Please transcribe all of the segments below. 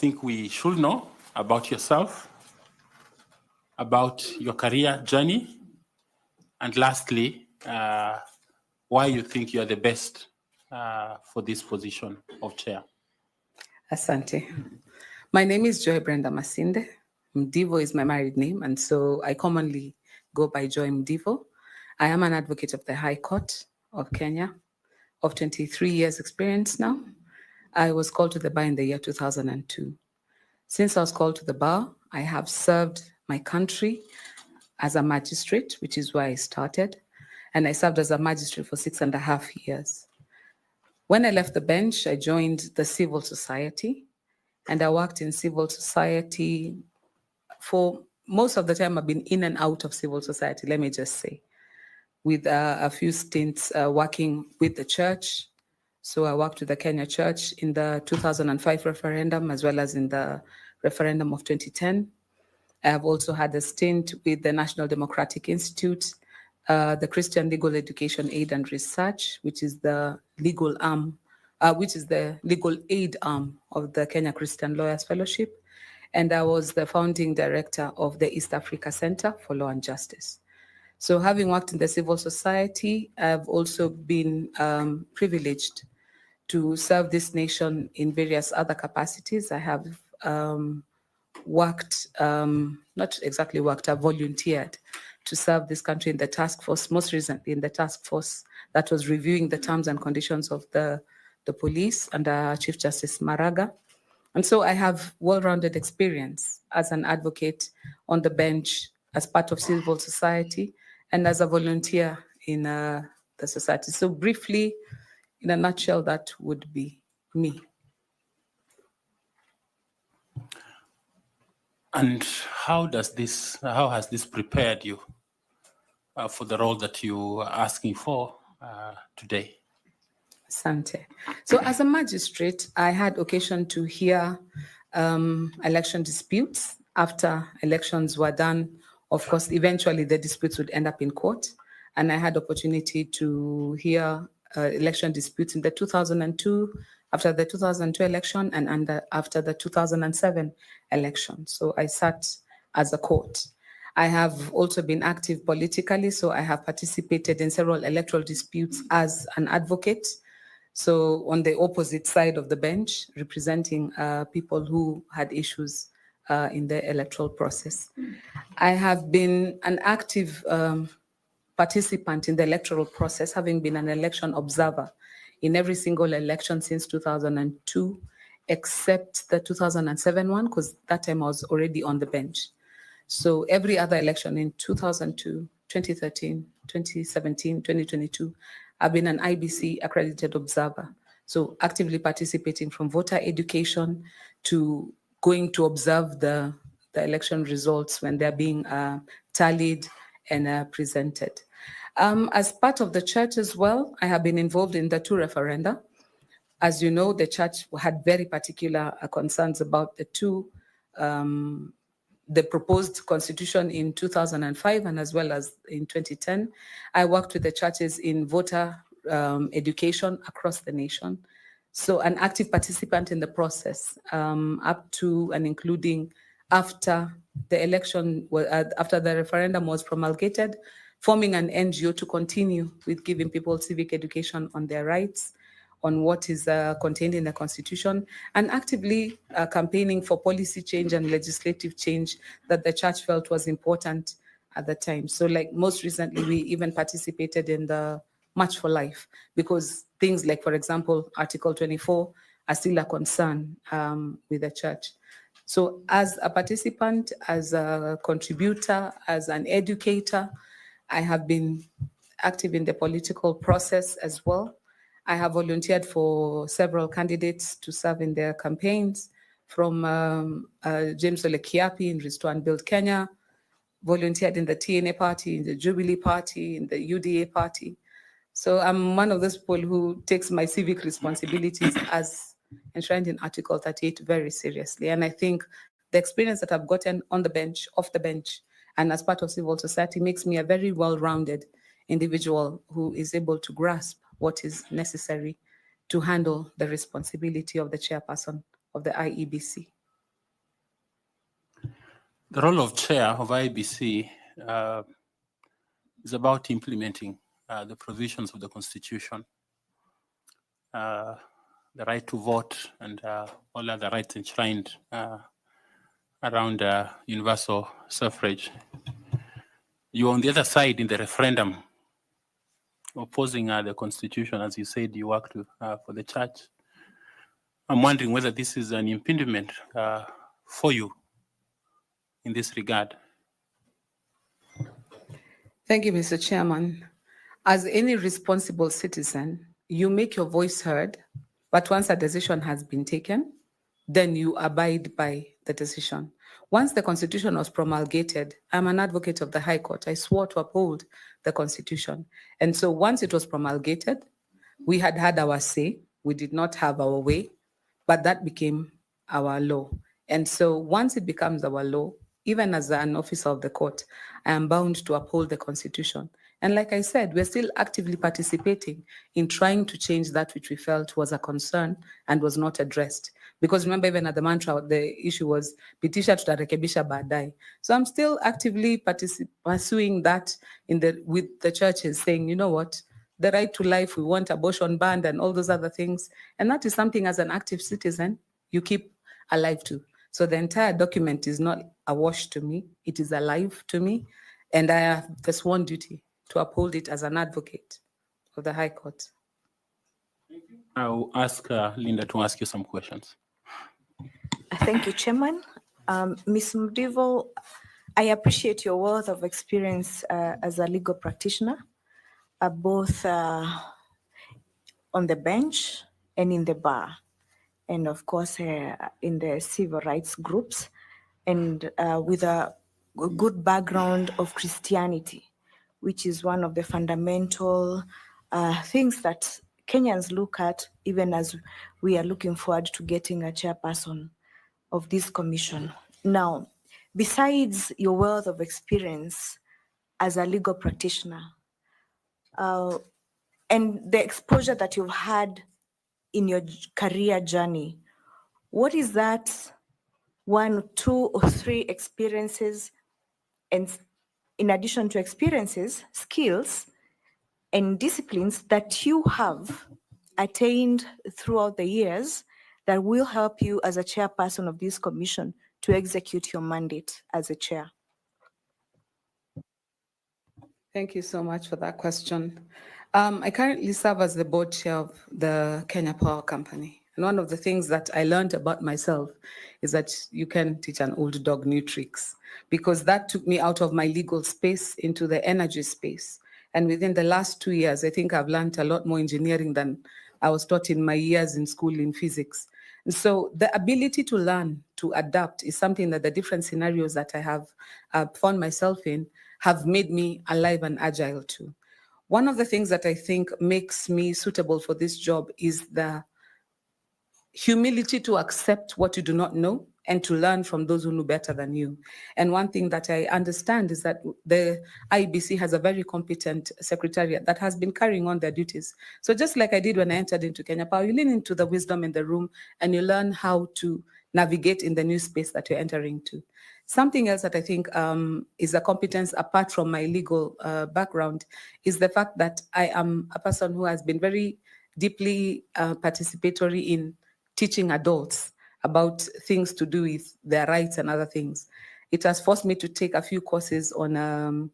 think we should know about yourself, about your career journey, and lastly, why you think you are the best for this position of chair. Asante. My name is Joy Brenda Masinde. Mdivo is my married name, and so I commonly go by Joy Mdivo. I am an advocate of the High Court of Kenya, of 23 years experience now. I was called to the bar in the year 2002. Since I was called to the bar, I have served my country as a magistrate, which is where I started, and I served as a magistrate for 6.5 years. When I left the bench, I joined the civil society, and I worked in civil society for most of the time. I've been in and out of civil society, let me just say, with a few stints working with the church. So I worked with the Kenya Church in the 2005 referendum, as well as in the referendum of 2010. I have also had a stint with the National Democratic Institute, the Christian Legal Education Aid and Research, which is the legal arm, which is the legal aid arm of the Kenya Christian Lawyers Fellowship. And I was the founding director of the East Africa Center for Law and Justice. So having worked in the civil society, I've also been privileged to serve this nation in various other capacities. I have worked, not exactly worked, I've volunteered to serve this country in the task force, most recently in the task force that was reviewing the terms and conditions of the police under Chief Justice Maraga. And so I have well-rounded experience as an advocate on the bench, as part of civil society, and as a volunteer in the society. So briefly, in a nutshell, that would be me. And how has this prepared you for the role that you are asking for today? Asante. So as a magistrate, I had occasion to hear election disputes. After elections were done, of course, eventually the disputes would end up in court. And I had opportunity to hear election disputes in the 2002, after the 2002 election, and after the 2007 election. So I sat as a court. I have also been active politically, so I have participated in several electoral disputes as an advocate. So on the opposite side of the bench, representing people who had issues in the electoral process. I have been an active participant in the electoral process, having been an election observer in every single election since 2002, except the 2007 one, because that time I was already on the bench. So every other election in 2002, 2013, 2017, 2022, I've been an IEBC accredited observer. So actively participating from voter education to going to observe the election results when they're being tallied and presented. As part of the church as well, I have been involved in the 2 referenda. As you know, the church had very particular concerns about the proposed constitution in 2005 and as well as in 2010. I worked with the churches in voter education across the nation. So an active participant in the process up to and including after the election, after the referendum was promulgated, forming an NGO to continue with giving people civic education on their rights, on what is contained in the Constitution, and actively campaigning for policy change and legislative change that the church felt was important at the time. So like most recently, we even participated in the March for Life, because things like, for example, Article 24 are still a concern with the church. So as a participant, as a contributor, as an educator, I have been active in the political process as well. I have volunteered for several candidates to serve in their campaigns, from 𝐁𝐫𝐞𝐧𝐝𝐚 in Restore and Build Kenya, volunteered in the TNA party, in the Jubilee party, in the UDA party. So I'm one of those people who takes my civic responsibilities as enshrined in Article 38 very seriously. And I think the experience that I've gotten on the bench, off the bench, and as part of civil society makes me a very well-rounded individual who is able to grasp what is necessary to handle the responsibility of the chairperson of the IEBC. The role of chair of IEBC is about implementing the provisions of the Constitution, the right to vote, and all other rights enshrined around universal suffrage. You're on the other side in the referendum, opposing the Constitution, as you said, you worked for the church. I'm wondering whether this is an impediment for you in this regard. Thank you, Mr. Chairman. As any responsible citizen, you make your voice heard, but once a decision has been taken, then you abide by the decision. Once the Constitution was promulgated, I'm an advocate of the High Court. I swore to uphold the Constitution. And so once it was promulgated, we had had our say. We did not have our way, but that became our law. And so once it becomes our law, even as an officer of the court, I am bound to uphold the Constitution. And like I said, we're still actively participating in trying to change that which we felt was a concern and was not addressed. Because remember, even at the mantra, the issue was pitisha tutarekebisha baadaye. So I'm still actively pursuing that with the churches, saying, you know what, the right to life, we want abortion banned and all those other things. And that is something as an active citizen, you keep alive to. So the entire document is not a wash to me, it is alive to me. And I have the sworn duty to uphold it as an advocate of the High Court. I'll ask Linda to ask you some questions. Thank you, Chairman. Ms. Mdivo, I appreciate your wealth of experience as a legal practitioner, both on the bench and in the bar, and of course in the civil rights groups, and with a good background of Christianity, which is one of the fundamental things that Kenyans look at, even as we are looking forward to getting a chairperson of this commission. Now, besides your wealth of experience as a legal practitioner, and the exposure that you've had in your career journey, what is that 1, 2, or 3 experiences, and in addition to experiences, skills and disciplines that you have attained throughout the years that will help you as a chairperson of this commission to execute your mandate as a chair? Thank you so much for that question. I currently serve as the board chair of the Kenya Power Company. And one of the things that I learned about myself is that you can teach an old dog new tricks, because that took me out of my legal space into the energy space. And within the last 2 years, I think I've learned a lot more engineering than I was taught in my years in school in physics. And so the ability to learn, to adapt, is something that the different scenarios that I have found myself in have made me alive and agile too. One of the things that I think makes me suitable for this job is the humility to accept what you do not know and to learn from those who know better than you. And one thing that I understand is that the IEBC has a very competent secretariat that has been carrying on their duties. So just like I did when I entered into Kenya Power, you lean into the wisdom in the room and you learn how to navigate in the new space that you're entering to. Something else that I think is a competence apart from my legal background is the fact that I am a person who has been very deeply participatory in teaching adults about things to do with their rights and other things. It has forced me to take a few courses on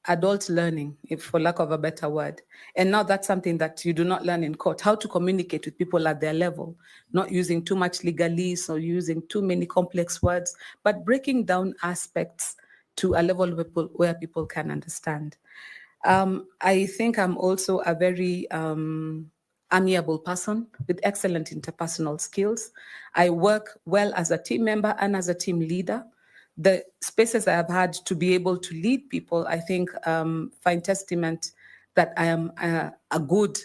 adult learning, if for lack of a better word. And now that's something that you do not learn in court, how to communicate with people at their level, not using too much legalese or using too many complex words, but breaking down aspects to a level where people can understand. I think I'm also a very amiable person with excellent interpersonal skills. I work well as a team member and as a team leader. The spaces I have had to be able to lead people, I think, find testament that I am a good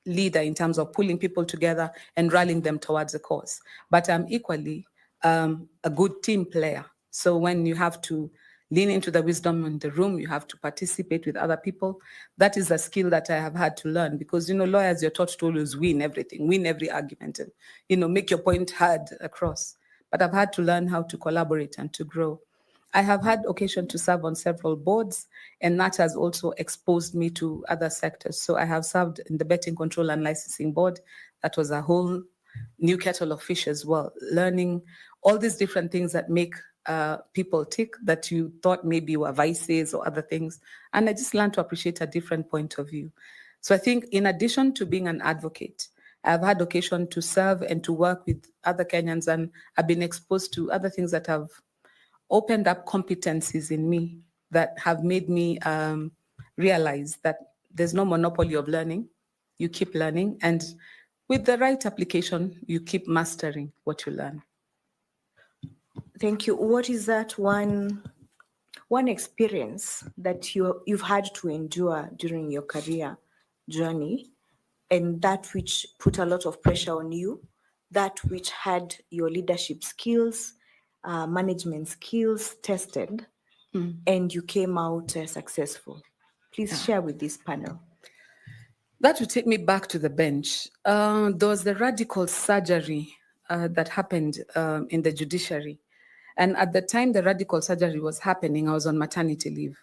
leader in terms of pulling people together and rallying them towards a cause. But I'm equally a good team player. So when you have to lean into the wisdom in the room, you have to participate with other people. That is a skill that I have had to learn because, you know, lawyers, you're taught to always win everything, win every argument, and, you know, make your point heard across. but I've had to learn how to collaborate and to grow. I have had occasion to serve on several boards, and that has also exposed me to other sectors. So I have served in the Betting Control and Licensing Board. That was a whole new kettle of fish as well, learning all these different things that make people tick that you thought maybe were vices or other things. And I just learned to appreciate a different point of view. So I think in addition to being an advocate, I've had occasion to serve and to work with other Kenyans, and I've been exposed to other things that have opened up competencies in me that have made me realize that there's no monopoly of learning. You keep learning, and with the right application, you keep mastering what you learn. Thank you. What is that one experience that you've had to endure during your career journey, and that which put a lot of pressure on you, that which had your leadership skills, management skills tested, and you came out successful? Please share with this panel. That would take me back to the bench. There was the radical surgery that happened in the judiciary. And at the time the radical surgery was happening, I was on maternity leave.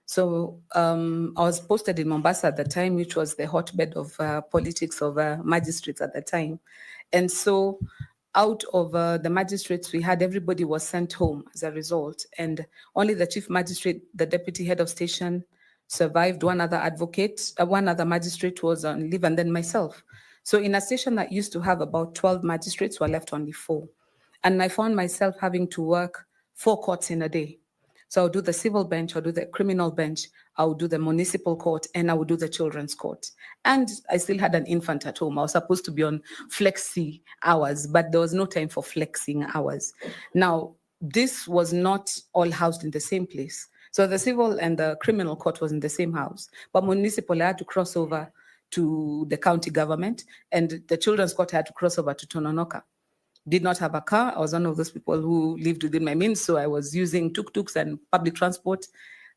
So I was posted in Mombasa at the time, which was the hotbed of politics of magistrates at the time. And so out of the magistrates we had, everybody was sent home as a result. And only the chief magistrate, the deputy head of station survived, one other advocate, one other magistrate was on leave, and then myself. So in a station that used to have about 12 magistrates, were left only 4. And I found myself having to work 4 courts in a day. So I'll do the civil bench, I'll do the criminal bench, I'll do the municipal court, and I will do the children's court. And I still had an infant at home. I was supposed to be on flexi hours, but there was no time for flexing hours. Now, this was not all housed in the same place. So the civil and the criminal court was in the same house, but municipal, I had to cross over to the county government, and the children's court had to cross over to Tononoka. Did not have a car. I was one of those people who lived within my means, so I was using tuk-tuks and public transport.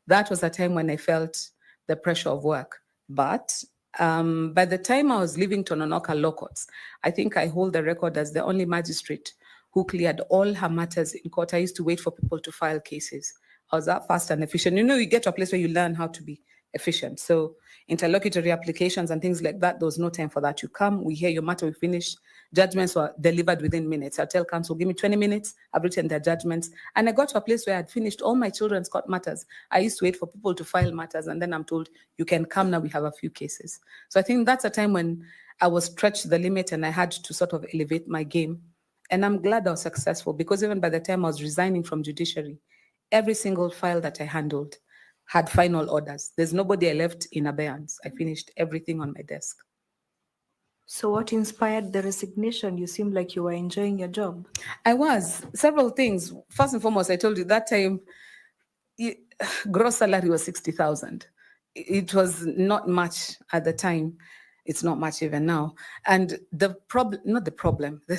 That was a time when I felt the pressure of work. But by the time I was leaving Tononoka law courts, I think I hold the record as the only magistrate who cleared all her matters in court. I used to wait for people to file cases. I was that fast and efficient. You know, you get to a place where you learn how to be efficient. So interlocutory applications and things like that, there was no time for that. You come, we hear your matter, we finish. Judgments were delivered within minutes. I tell counsel, give me 20 minutes. I've written their judgments. And I got to a place where I had finished all my children's court matters. I used to wait for people to file matters, and then I'm told, you can come now, we have a few cases. So I think that's a time when I was stretched to the limit and I had to sort of elevate my game. And I'm glad I was successful, because even by the time I was resigning from judiciary, every single file that I handled had final orders. There's nobody I left in abeyance. I finished everything on my desk. So what inspired the resignation? You seem like you were enjoying your job. I was. Several things. First and foremost, I told you that time, gross salary was 60,000. It was not much at the time. It's not much even now. And the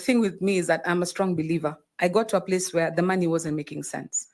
thing with me is that I'm a strong believer. I got to a place where the money wasn't making sense.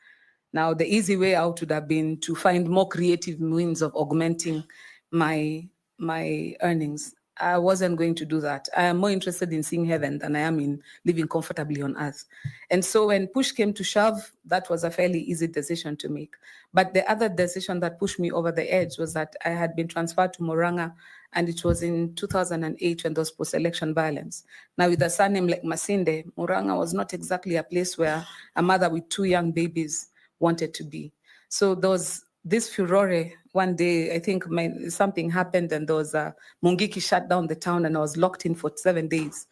Now, the easy way out would have been to find more creative means of augmenting my earnings. I wasn't going to do that. I am more interested in seeing heaven than I am in living comfortably on earth. And so when push came to shove, that was a fairly easy decision to make. But the other decision that pushed me over the edge was that I had been transferred to Murang'a, and it was in 2008 when there was post-election violence. Now, with a surname like Masinde, Murang'a was not exactly a place where a mother with 2 young babies wanted to be. So there was this furore. One day, I think something happened, and there was a Mungiki shut down the town, and I was locked in for 7 days.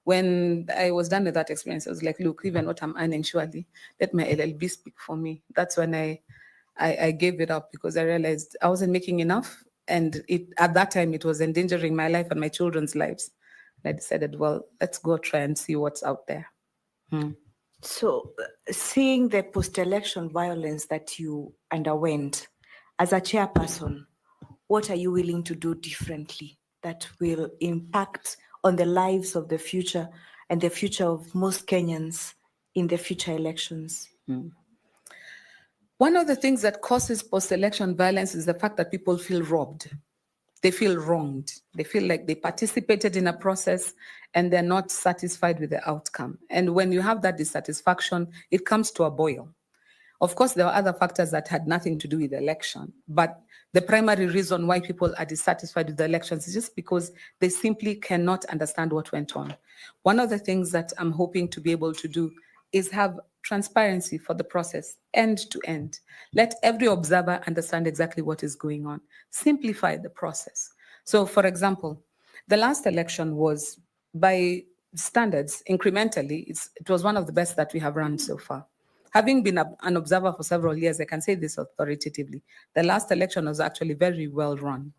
When I was done with that experience, I was like, look, even what I'm earning, surely let my LLB speak for me. That's when I gave it up, because I realized I wasn't making enough. And at that time, it was endangering my life and my children's lives. And I decided, well, let's go try and see what's out there. So seeing the post-election violence that you underwent, as a chairperson, what are you willing to do differently that will impact on the lives of the future and the future of most Kenyans in the future elections? One of the things that causes post-election violence is the fact that people feel robbed. they feel wronged. They feel like they participated in a process and they're not satisfied with the outcome. And when you have that dissatisfaction, it comes to a boil. Of course, there are other factors that had nothing to do with the election, but the primary reason why people are dissatisfied with the elections is just because they simply cannot understand what went on. One of the things that I'm hoping to be able to do is have transparency for the process, end to end. Let every observer understand exactly what is going on. Simplify the process. So, for example, the last election was, by standards, incrementally, it was one of the best that we have run so far. Having been an observer for several years, I can say this authoritatively. The last election was actually very well run.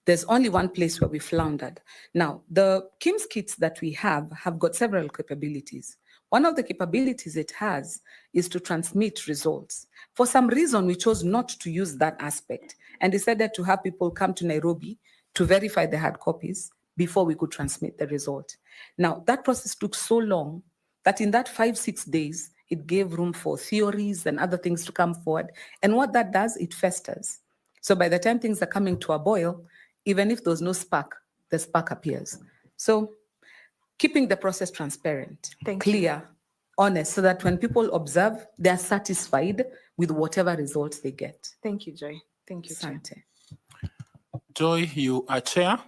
There's only one place where we floundered. Now, the KIMS kits that we have got several capabilities. One of the capabilities it has is to transmit results. For some reason, we chose not to use that aspect and decided to have people come to Nairobi to verify the hard copies before we could transmit the result. Now, that process took so long that in that 5-6 days, it gave room for theories and other things to come forward. And what that does, it festers. So by the time things are coming to a boil, even if there's no spark, the spark appears. So keeping the process transparent, clear, honest, so that when people observe, they're satisfied with whatever results they get. Thank you, Joy. Thank you, Chair. Asante. Joy, you are chair,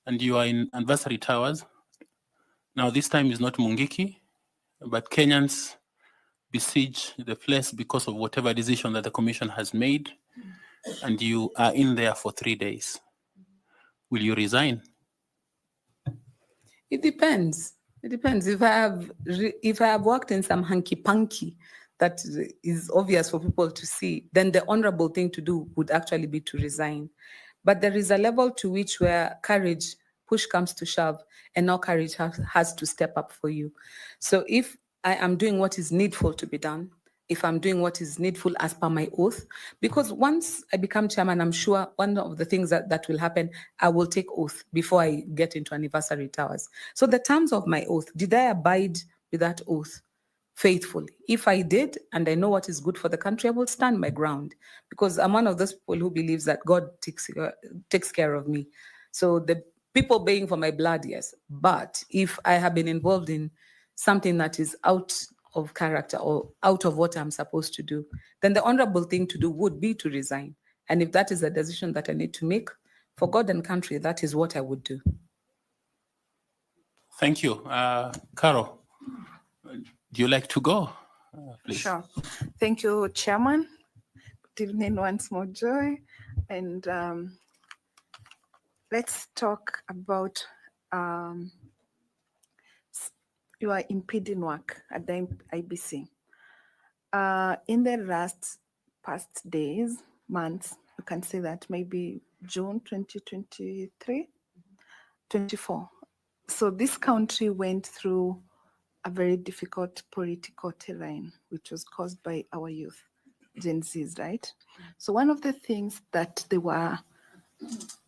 and you are in Anniversary Towers. Now, this time is not Mungiki, but Kenyans besiege the place because of whatever decision that the commission has made, and you are in there for 3 days. Will you resign? It depends. It depends. If I have worked in some hanky-panky that is obvious for people to see, then the honorable thing to do would actually be to resign. But there is a level to which where courage, push comes to shove, and now courage has to step up for you. So if I am doing what is needful to be done, if I'm doing what is needful as per my oath, because once I become chairman, I'm sure one of the things that will happen, I will take oath before I get into Anniversary Towers. So the terms of my oath, did I abide with that oath faithfully? If I did, and I know what is good for the country, I will stand my ground, because I'm one of those people who believes that God takes care of me. So the people paying for my blood, yes. But if I have been involved in something that is out of character or out of what I'm supposed to do, then the honorable thing to do would be to resign. And if that is a decision that I need to make for God and country, that is what I would do. Thank you. Carol, do you like to go? Please. Sure. Thank you, Chairman. Good evening once more, Joy. And let's talk about your impeding work at the IEBC. In the past days, months, you can say that maybe June 2023, 24. So this country went through a very difficult political terrain, which was caused by our youth, Gen Zs, right? So one of the things that they were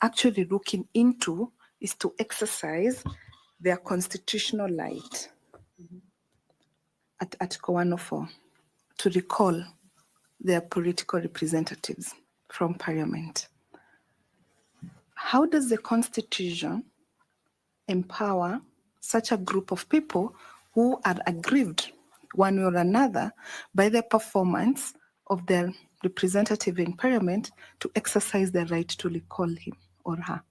actually looking into is to exercise their constitutional right at Article 104 to recall their political representatives from Parliament. How does the Constitution empower such a group of people who are aggrieved one way or another by the performance of their representative in Parliament to exercise their right to recall him or her?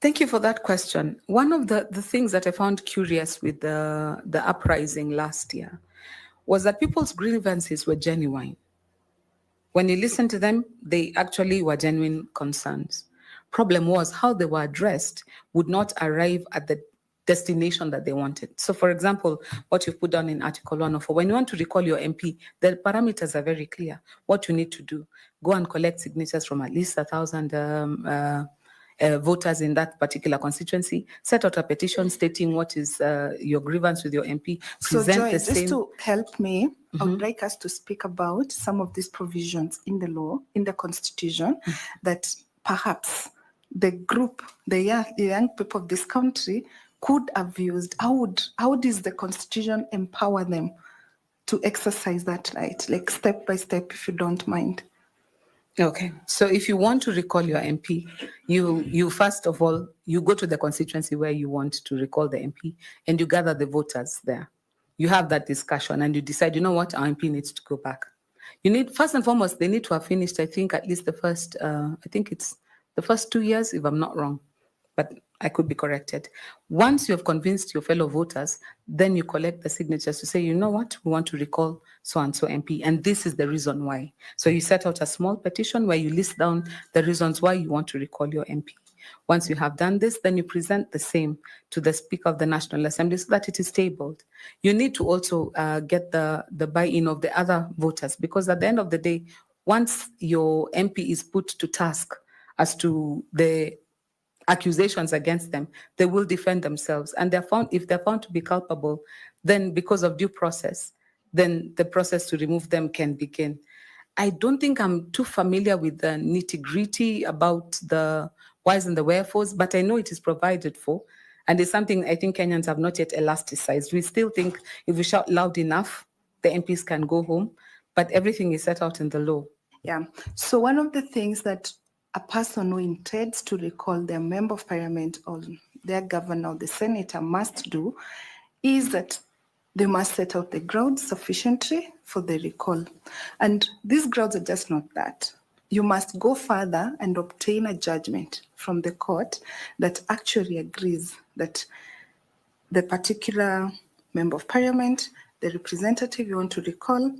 Thank you for that question. One of the things that I found curious with the uprising last year was that people's grievances were genuine. When you listen to them, they actually were genuine concerns. Problem was how they were addressed would not arrive at the destination that they wanted. So for example, what you've put down in Article 104, when you want to recall your MP, the parameters are very clear. What you need to do, go and collect signatures from at least 1,000 voters in that particular constituency, set out a petition stating what is your grievance with your MP. So Joy, just to help me, I would like us to speak about some of these provisions in the law, in the Constitution, that perhaps the group, the young people of this country could have used. How does the Constitution empower them to exercise that right? Like step by step, if you don't mind. Okay, so if you want to recall your MP, you first of all, you go to the constituency where you want to recall the MP and you gather the voters there. You have that discussion and you decide, you know what, our MP needs to go back. You need, first and foremost, they need to have finished, I think, at least the first, I think it's the first 2 years, if I'm not wrong, but I could be corrected. Once you have convinced your fellow voters, then you collect the signatures to say, you know what, we want to recall so-and-so MP, and this is the reason why. So you set out a small petition where you list down the reasons why you want to recall your MP. Once you have done this, then you present the same to the Speaker of the National Assembly so that it is tabled. You need to also get the buy-in of the other voters, because at the end of the day, once your MP is put to task as to the accusations against them, they will defend themselves. And if they're found to be culpable, then because of due process, then the process to remove them can begin. I don't think I'm too familiar with the nitty-gritty about the whys and the wherefores, but I know it is provided for. And it's something I think Kenyans have not yet elasticized. We still think if we shout loud enough, the MPs can go home, but everything is set out in the law. Yeah. So one of the things that a person who intends to recall their member of parliament or their governor or the senator must do is that they must set out the grounds sufficiently for the recall. And these grounds are just not that. You must go further and obtain a judgment from the court that actually agrees that the particular member of parliament, the representative you want to recall,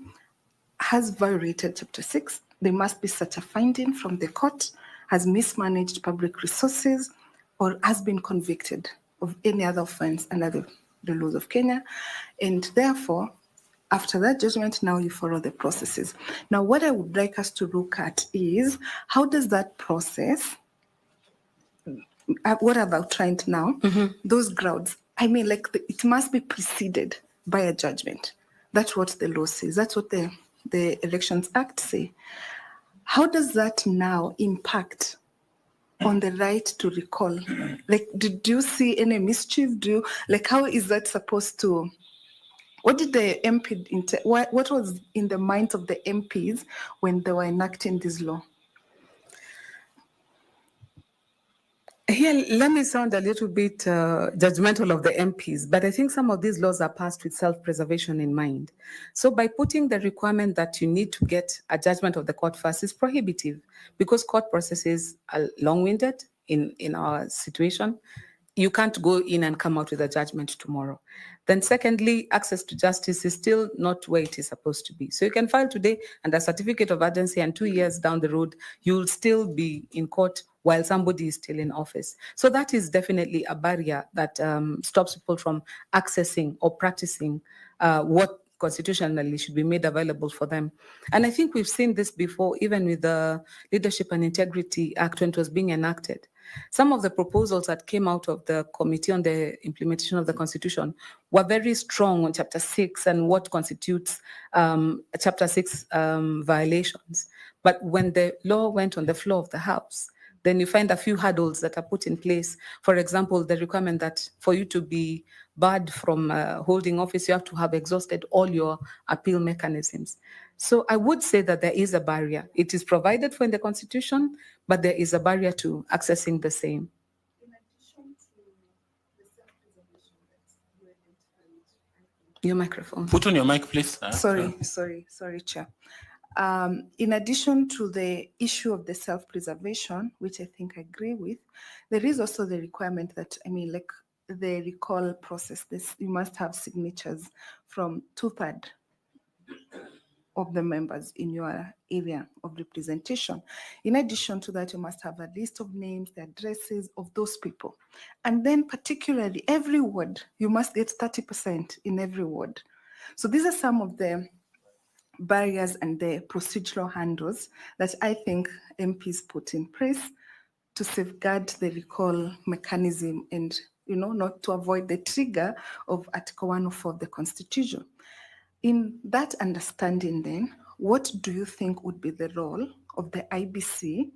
has violated Chapter 6. There must be such a finding from the court, has mismanaged public resources, or has been convicted of any other offense under the laws of Kenya. And therefore, after that judgment, now you follow the processes. Now, what I would like us to look at is, how does that process, what I've outlined now, those grounds, I mean, like it must be preceded by a judgment. That's what the law says. That's what the Elections Act say. How does that now impact on the right to recall? Like, did you see any mischief? How is that supposed to, what did the MP, what was in the minds of the MPs when they were enacting this law? Here, let me sound a little bit judgmental of the MPs, but I think some of these laws are passed with self-preservation in mind. So by putting the requirement that you need to get a judgment of the court first is prohibitive, because court processes are long-winded in our situation. You can't go in and come out with a judgment tomorrow. Then secondly, access to justice is still not where it is supposed to be. So you can file today and a certificate of urgency, and 2 years down the road, you'll still be in court while somebody is still in office. So that is definitely a barrier that stops people from accessing or practicing what constitutionally should be made available for them. And I think we've seen this before, even with the Leadership and Integrity Act when it was being enacted. Some of the proposals that came out of the Committee on the Implementation of the Constitution were very strong on Chapter 6 and what constitutes Chapter 6 violations. But when the law went on the floor of the House, then you find a few hurdles that are put in place. For example, the requirement that for you to be barred from holding office, you have to have exhausted all your appeal mechanisms. So I would say that there is a barrier. It is provided for in the Constitution, but there is a barrier to accessing the same. In addition to the self-preservation that you identified, Your microphone. Put on your mic, please. Sorry, Chair. In addition to the issue of the self-preservation, which I think I agree with, there is also the requirement that, the recall process, you must have signatures from 2/3 of the members in your area of representation. In addition to that, you must have a list of names, the addresses of those people. And then particularly every ward, you must get 30% in every ward. So these are some of the barriers and the procedural handles that I think MPs put in place to safeguard the recall mechanism and, not to avoid the trigger of Article 104 of the Constitution. In that understanding then, what do you think would be the role of the IBC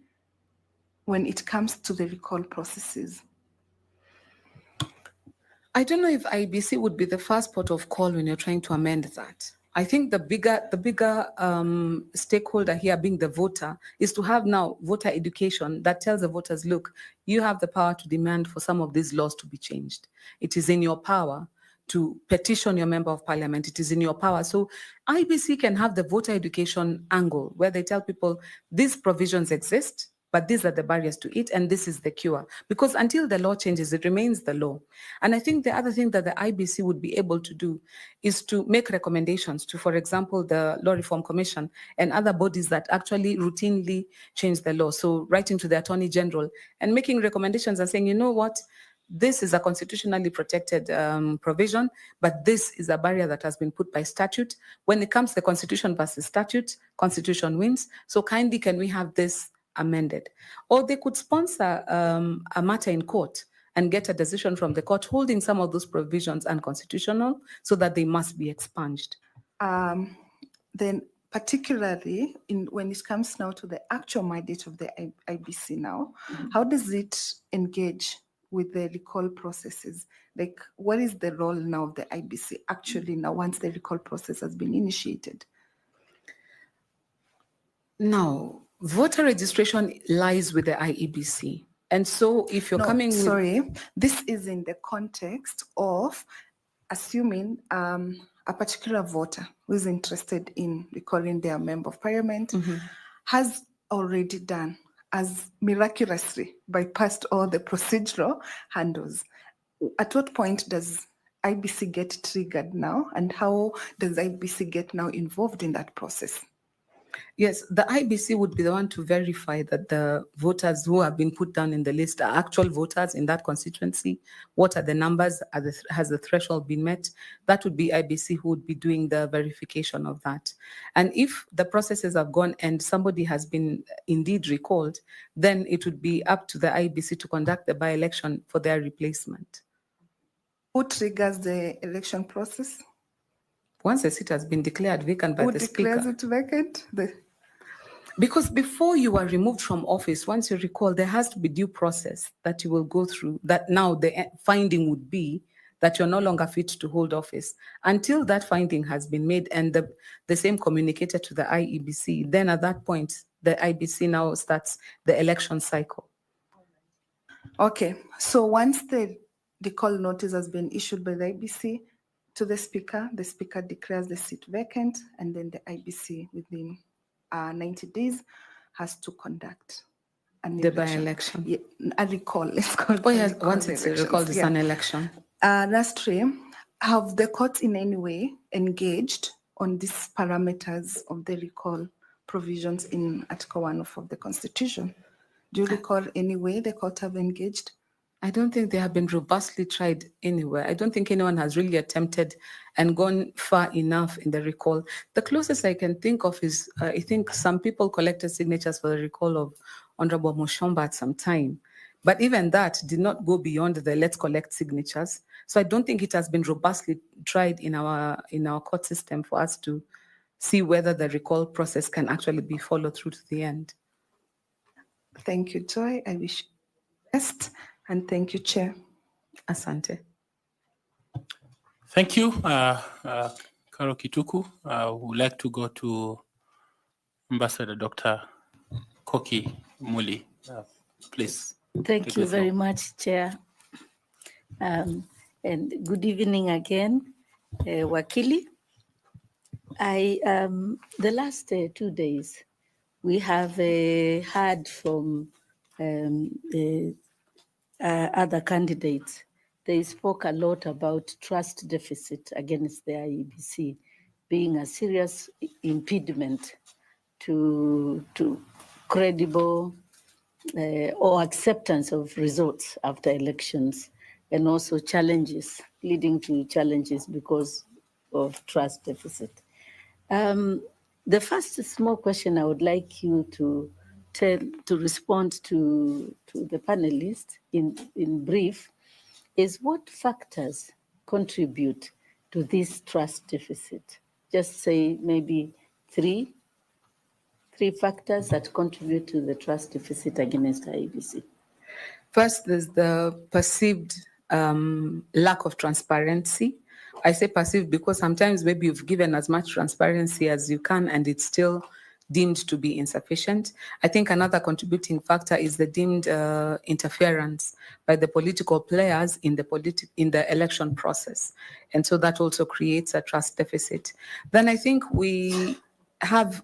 when it comes to the recall processes? I don't know if IBC would be the first port of call when you're trying to amend that. I think the bigger stakeholder here being the voter is to have now voter education that tells the voters, look, you have the power to demand for some of these laws to be changed. It is in your power to petition your member of parliament. It is in your power. So IBC can have the voter education angle where they tell people these provisions exist, but these are the barriers to it, and this is the cure. Because until the law changes, it remains the law. And I think the other thing that the IBC would be able to do is to make recommendations to, for example, the Law Reform Commission and other bodies that actually routinely change the law. So writing to the Attorney General and making recommendations and saying, you know what, this is a constitutionally protected provision, but this is a barrier that has been put by statute. When it comes to the Constitution versus statute, Constitution wins. So kindly, can we have this amended? Or they could sponsor a matter in court and get a decision from the court holding some of those provisions unconstitutional so that they must be expunged. Then particularly when it comes now to the actual mandate of the IBC now, how does it engage with the recall processes? Like, what is the role now of the IBC actually now once the recall process has been initiated? Now, voter registration lies with the IEBC. And so if you're coming with... Sorry, this is in the context of assuming a particular voter who is interested in recalling their member of parliament has already done, has miraculously bypassed all the procedural handles. At what point does IBC get triggered now, and how does IBC get now involved in that process? Yes, the IBC would be the one to verify that the voters who have been put down in the list are actual voters in that constituency. What are the numbers? Has the threshold been met? That would be IBC who would be doing the verification of that. And if the processes have gone and somebody has been indeed recalled, then it would be up to the IBC to conduct the by-election for their replacement. Who triggers the election process? Once a seat has been declared vacant by the Speaker. Who declares it vacant? Because before you are removed from office, once you recall, there has to be due process that you will go through, that now the finding would be that you're no longer fit to hold office. Until that finding has been made and the same communicated to the IEBC, then at that point, the IBC now starts the election cycle. Okay, so once the recall notice has been issued by the IBC to the Speaker declares the seat vacant, and then the IBC within 90 days has to conduct the by-election. Yeah, a recall, let's call it. Oh yes, once it's recalled, it's an election. Lastly, have the courts in any way engaged on these parameters of the recall provisions in Article 1 of the Constitution? Do you recall any way the court have engaged? I don't think they have been robustly tried anywhere. I don't think anyone has really attempted and gone far enough in the recall. The closest I can think of is, I think some people collected signatures for the recall of Honorable Mushomba at some time. But even that did not go beyond the let's collect signatures. So I don't think it has been robustly tried in our court system for us to see whether the recall process can actually be followed through to the end. Thank you, Joy. I wish you the best. And thank you, Chair. Asante. Thank you, 𝐁𝐫𝐞𝐬𝐧𝐝𝐚. We would like to go to Ambassador Dr. 𝐁𝐫𝐞𝐬𝐧𝐝𝐚. Please. Thank you very much, Chair. And good evening again, Wakili. The last 2 days, we have heard from the other candidates. They spoke a lot about trust deficit against the IEBC being a serious impediment to credible or acceptance of results after elections, and also challenges, leading to challenges because of trust deficit. The first small question I would like you to respond to the panelists in brief is what factors contribute to this trust deficit? Just say maybe three factors that contribute to the trust deficit against IEBC. First, there's the perceived lack of transparency I say perceived because sometimes maybe you've given as much transparency as you can and it's still deemed to be insufficient. I think another contributing factor is the deemed interference by the political players in the election process. And so that also creates a trust deficit. Then I think we have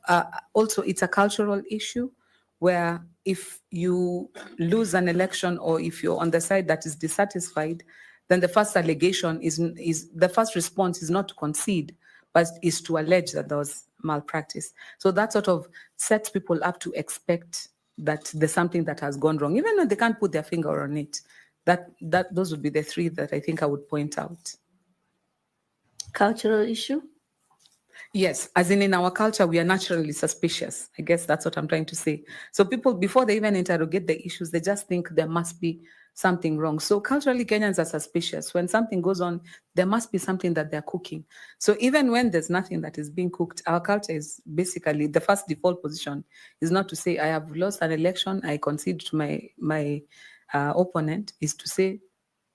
also, it's a cultural issue where if you lose an election or if you're on the side that is dissatisfied, then the first allegation is the first response is not to concede, but is to allege that there was malpractice. So that sort of sets people up to expect that there's something that has gone wrong, even though they can't put their finger on it. Those would be the three that I think I would point out. Cultural issue? Yes, as in our culture, we are naturally suspicious. I guess that's what I'm trying to say. So people, before they even interrogate the issues, they just think there must be something wrong. So culturally, Kenyans are suspicious. When something goes on, there must be something that they're cooking. So even when there's nothing that is being cooked, our culture is basically, the first default position is not to say, I have lost an election, I concede to my opponent, is to say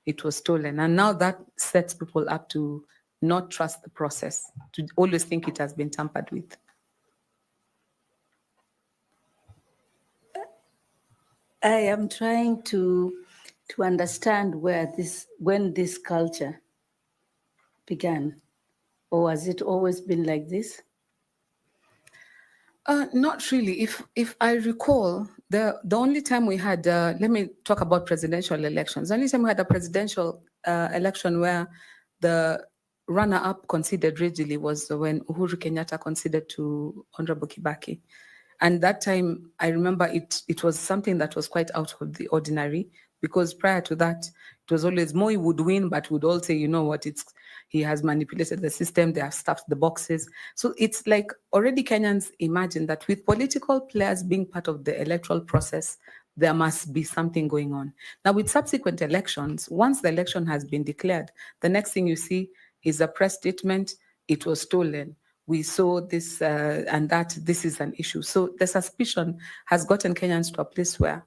it was stolen. And now that sets people up to not trust the process, to always think it has been tampered with. I am trying to understand when this culture began, or has it always been like this? Not really. If I recall, the only time we had, let me talk about presidential elections. The only time we had a presidential election where the runner-up conceded readily was when Uhuru Kenyatta conceded to Honorable Kibaki. And that time, I remember it was something that was quite out of the ordinary, because prior to that, it was always Moi would win, but would all say, you know what, he has manipulated the system, they have stuffed the boxes. So it's like already Kenyans imagine that with political players being part of the electoral process, there must be something going on. Now, with subsequent elections, once the election has been declared, the next thing you see is a press statement, it was stolen. We saw this and that, this is an issue. So the suspicion has gotten Kenyans to a place where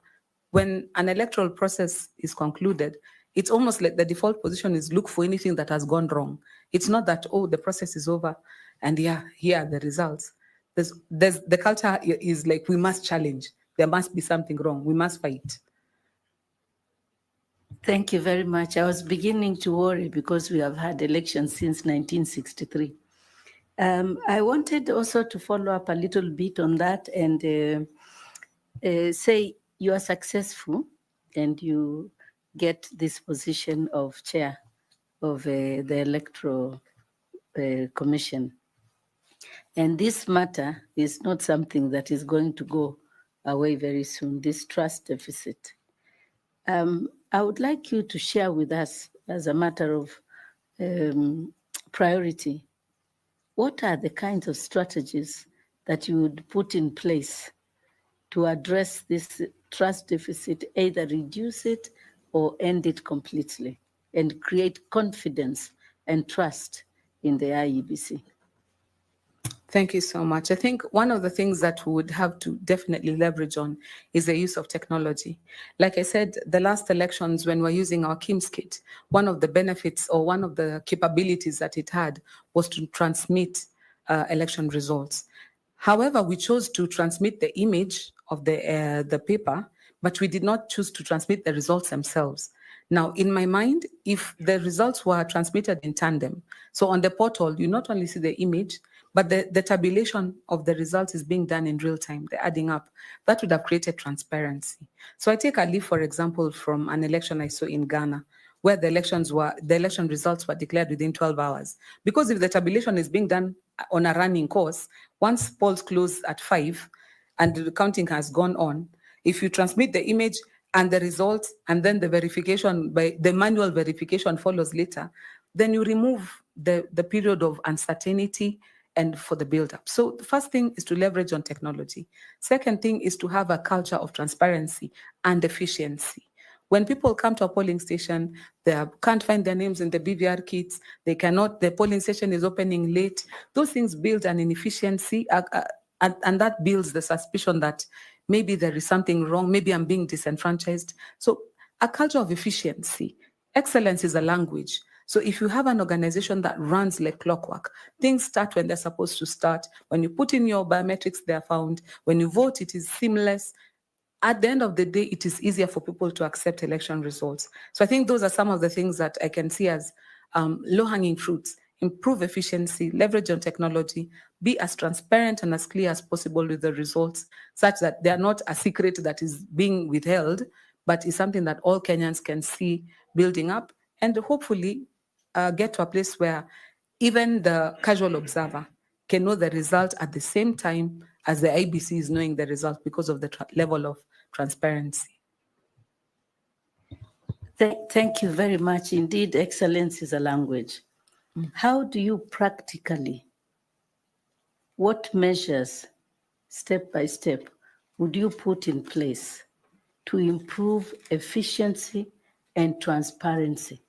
when an electoral process is concluded, it's almost like the default position is look for anything that has gone wrong. It's not that, oh, the process is over and yeah, here are the results. The culture is like, we must challenge. There must be something wrong. We must fight. Thank you very much. I was beginning to worry because we have had elections since 1963. I wanted also to follow up a little bit on that and say you are successful and you get this position of chair of the Electoral Commission. And this matter is not something that is going to go away very soon, this trust deficit. I would like you to share with us, as a matter of priority, what are the kinds of strategies that you would put in place to address this trust deficit, either reduce it or end it completely, and create confidence and trust in the IEBC? Thank you so much. I think one of the things that we would have to definitely leverage on is the use of technology. Like I said, the last elections, when we're using our 𝐁𝐫𝐞𝐧𝐝𝐚 kit, one of the benefits or one of the capabilities that it had was to transmit election results. However, we chose to transmit the image of the paper, but we did not choose to transmit the results themselves. Now, in my mind, if the results were transmitted in tandem, so on the portal, you not only see the image, but the tabulation of the results is being done in real time, the adding up, that would have created transparency. So I take a leaf, for example, from an election I saw in Ghana, where the election results were declared within 12 hours. Because if the tabulation is being done on a running course, once polls close at 5 and the counting has gone on, if you transmit the image and the results and then the verification, by the manual verification follows later, then you remove the period of uncertainty and for the build-up. So the first thing is to leverage on technology. Second thing is to have a culture of transparency and efficiency. When people come to a polling station, they can't find their names in the BVR kits, the polling station is opening late. Those things build an inefficiency, and that builds the suspicion that maybe there is something wrong, maybe I'm being disenfranchised. So a culture of efficiency. Excellence is a language. So if you have an organization that runs like clockwork, things start when they're supposed to start. When you put in your biometrics, they're found. When you vote, it is seamless. At the end of the day, it is easier for people to accept election results. So I think those are some of the things that I can see as low-hanging fruits. Improve efficiency, leverage on technology, be as transparent and as clear as possible with the results, such that they are not a secret that is being withheld, but is something that all Kenyans can see building up, and hopefully get to a place where even the casual observer can know the result at the same time as the IEBC is knowing the result because of the level of transparency. Thank you very much. Indeed, excellence is a language. How do you practically, what measures, step by step, would you put in place to improve efficiency and transparency?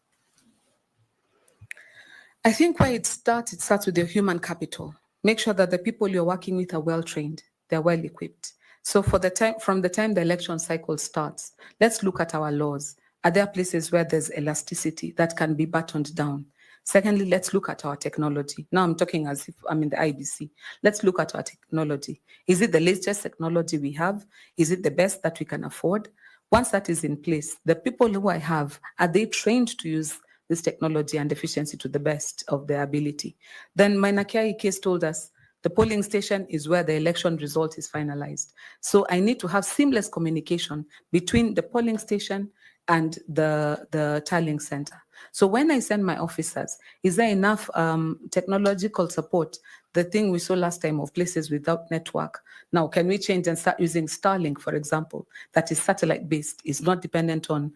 I think where it starts with your human capital. Make sure that the people you're working with are well-trained, they're well-equipped. So from the time the election cycle starts, let's look at our laws. Are there places where there's elasticity that can be battened down? Secondly, let's look at our technology. Now I'm talking as if I'm in the IEBC. Let's look at our technology. Is it the latest technology we have? Is it the best that we can afford? Once that is in place, the people who I have, are they trained to use this technology and efficiency to the best of their ability? Then 𝐁𝐫𝐞𝐧𝐝𝐚 case told us the polling station is where the election result is finalized. So I need to have seamless communication between the polling station and the tallying center. So when I send my officers, is there enough technological support? The thing we saw last time of places without network. Now, can we change and start using Starlink, for example, that is satellite-based, is not dependent on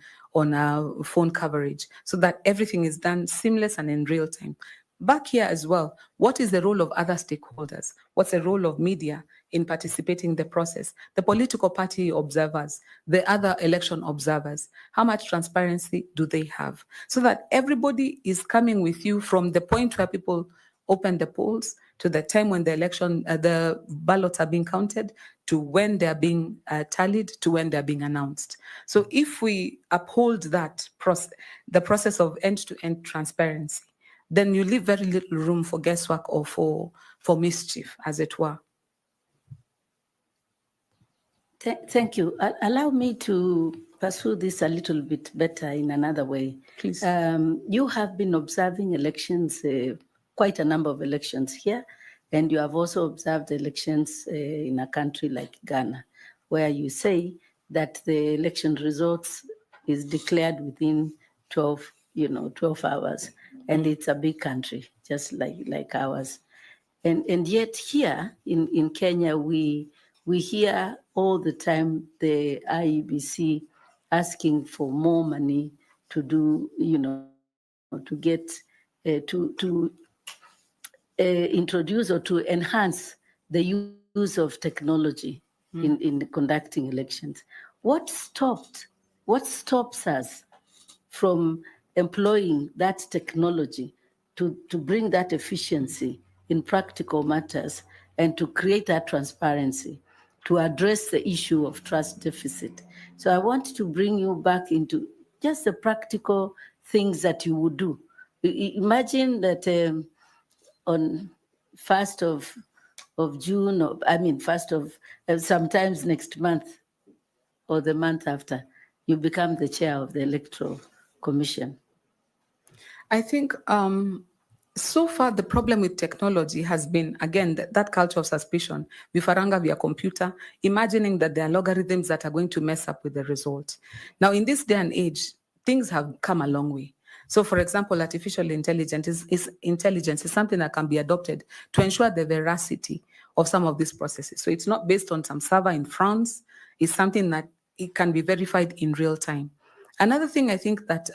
phone coverage, so that everything is done seamless and in real time? Back here as well, what is the role of other stakeholders? What's the role of media in participating in the process? The political party observers, the other election observers, how much transparency do they have? So that everybody is coming with you from the point where people open the polls to the time when the ballots are being counted, to when they're being tallied, to when they're being announced. So if we uphold that process, the process of end-to-end transparency, then you leave very little room for guesswork or for mischief, as it were. Thank you. Allow me to pursue this a little bit better in another way. Please. You have been observing elections, quite a number of elections here, and you have also observed elections in a country like Ghana, where you say that the election results is declared within 12 hours, and it's a big country, just like ours. And yet here in Kenya, we hear all the time the IEBC asking for more money to do, to get, to introduce or to enhance the use of technology in conducting elections. What stops us from employing that technology to bring that efficiency in practical matters and to create that transparency, to address the issue of trust deficit? So I want to bring you back into just the practical things that you would do. Imagine that on 1st of June, or I mean 1st of sometimes next month or the month after, you become the chair of the Electoral Commission. I think so far the problem with technology has been, again, that culture of suspicion. Vifaranga via computer, imagining that there are logarithms that are going to mess up with the result. Now, in this day and age, things have come a long way. So, for example, artificial intelligence is something that can be adopted to ensure the veracity of some of these processes. So it's not based on some server in France. It's something that it can be verified in real time. Another thing I think that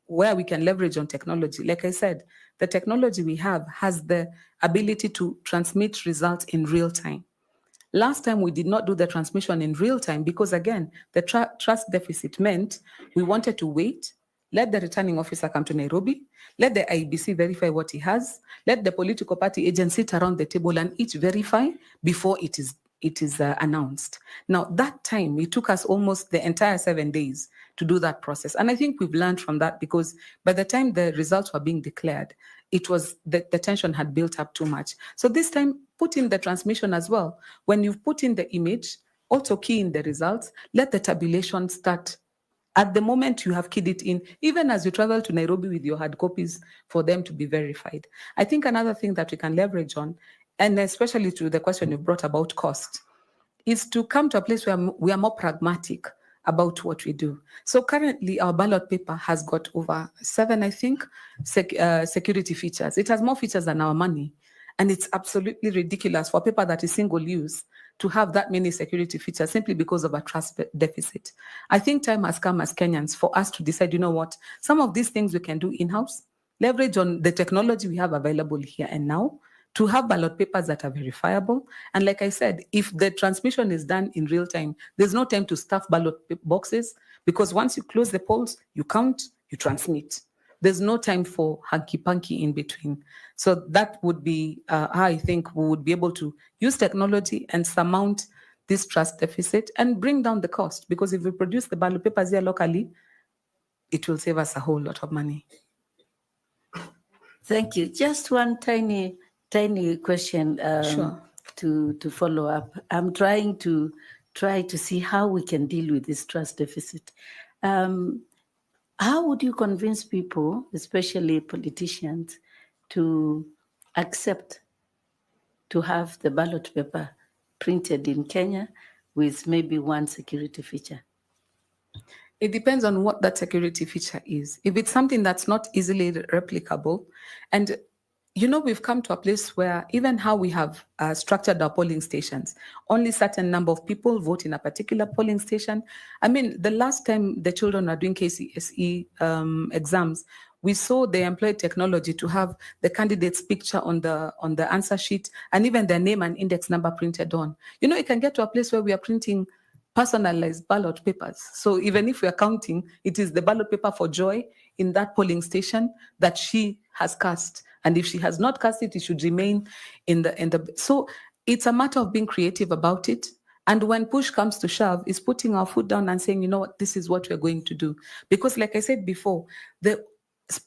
where we can leverage on technology, like I said, the technology we have has the ability to transmit results in real time. Last time we did not do the transmission in real time because, again, the trust deficit meant we wanted to wait, let the returning officer come to Nairobi, let the IEBC verify what he has, let the political party agents sit around the table and each verify before it is announced. Now, that time, it took us almost the entire 7 days to do that process. And I think we've learned from that, because by the time the results were being declared, it was the tension had built up too much. So this time, put in the transmission as well. When you've put in the image, also key in the results, let the tabulation start. At the moment you have keyed it in, even as you travel to Nairobi with your hard copies for them to be verified. I think another thing that we can leverage on, and especially to the question you brought about cost, is to come to a place where we are more pragmatic about what we do. So currently our ballot paper has got over 7, I think, security features. It has more features than our money. And it's absolutely ridiculous for paper that is single use to have that many security features simply because of a trust deficit. I think time has come as Kenyans for us to decide, you know what, some of these things we can do in-house, leverage on the technology we have available here and now, to have ballot papers that are verifiable. And like I said, if the transmission is done in real time, there's no time to stuff ballot boxes, because once you close the polls, you count, you transmit. There's no time for hanky-panky in between. So that would be how I think we would be able to use technology and surmount this trust deficit and bring down the cost. Because if we produce the ballot papers here locally, it will save us a whole lot of money. Thank you. Just one tiny question Sure. to follow up. I'm trying to see how we can deal with this trust deficit. How would you convince people, especially politicians, to accept to have the ballot paper printed in Kenya with maybe one security feature? It depends on what that security feature is. If it's something that's not easily replicable, and you know, we've come to a place where even how we have structured our polling stations, only certain number of people vote in a particular polling station. I mean, the last time the children are doing KCSE exams, we saw they employed technology to have the candidate's picture on the answer sheet and even their name and index number printed on. You know, it can get to a place where we are printing personalized ballot papers. So even if we are counting, it is the ballot paper for Joy in that polling station that she has cast. And if she has not cast it, it should remain in the. So it's a matter of being creative about it. And when push comes to shove, is putting our foot down and saying, you know what, this is what we're going to do. Because like I said before, the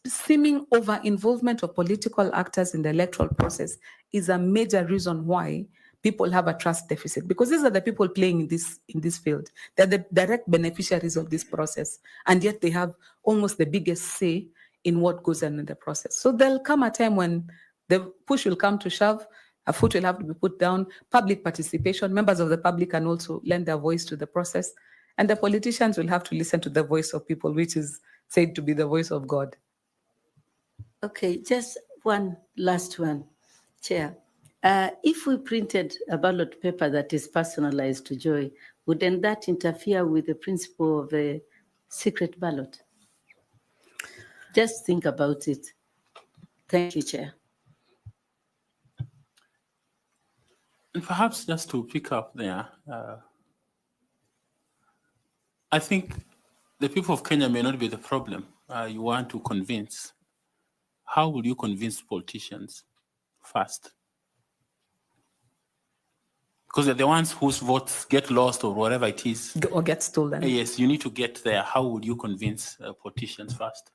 seeming over-involvement of political actors in the electoral process is a major reason why people have a trust deficit, because these are the people playing in this field. They're the direct beneficiaries of this process, and yet they have almost the biggest say in what goes on in the process. So there'll come a time when the push will come to shove, a foot will have to be put down, public participation, members of the public can also lend their voice to the process, and the politicians will have to listen to the voice of people, which is said to be the voice of God. Okay, just one last one, Chair. If we printed a ballot paper that is personalized to Joy, wouldn't that interfere with the principle of a secret ballot? Just think about it. Thank you, Chair. And perhaps just to pick up there, I think the people of Kenya may not be the problem you want to convince. How will you convince politicians first? Because they're the ones whose votes get lost or whatever it is. Or get stolen. Yes, you need to get there. How would you convince politicians first?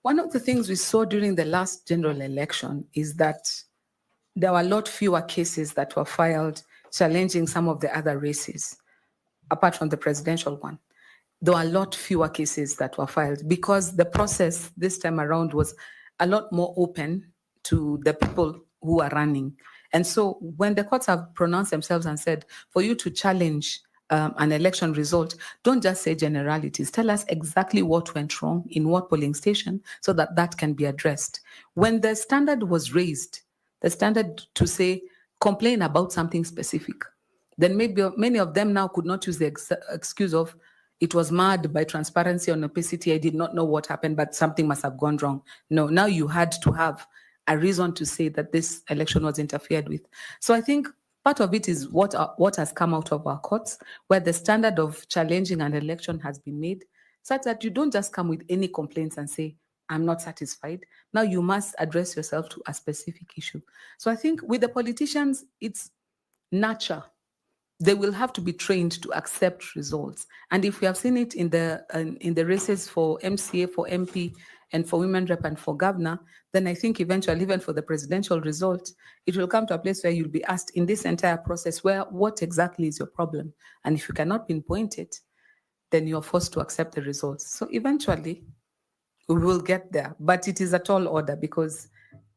One of the things we saw during the last general election is that there were a lot fewer cases that were filed challenging some of the other races, apart from the presidential one. There were a lot fewer cases that were filed because the process this time around was a lot more open to the people who are running. And so when the courts have pronounced themselves and said, for you to challenge an election result, don't just say generalities. Tell us exactly what went wrong in what polling station so that that can be addressed. When the standard was raised, the standard to say, complain about something specific, then maybe many of them now could not use the excuse of, it was marred by transparency and opacity. I did not know what happened, but something must have gone wrong. No, now you had to have a reason to say that this election was interfered with. So I think part of it is what has come out of our courts, where the standard of challenging an election has been made, such that you don't just come with any complaints and say, I'm not satisfied. Now you must address yourself to a specific issue. So I think with the politicians, it's nurture. they will have to be trained to accept results. And if we have seen it in the races for MCA, for MP, and for women rep and for governor, then I think eventually, even for the presidential result, it will come to a place where you'll be asked in this entire process, what exactly is your problem? And if you cannot pinpoint it, then you're forced to accept the results. So eventually, we will get there, but it is a tall order because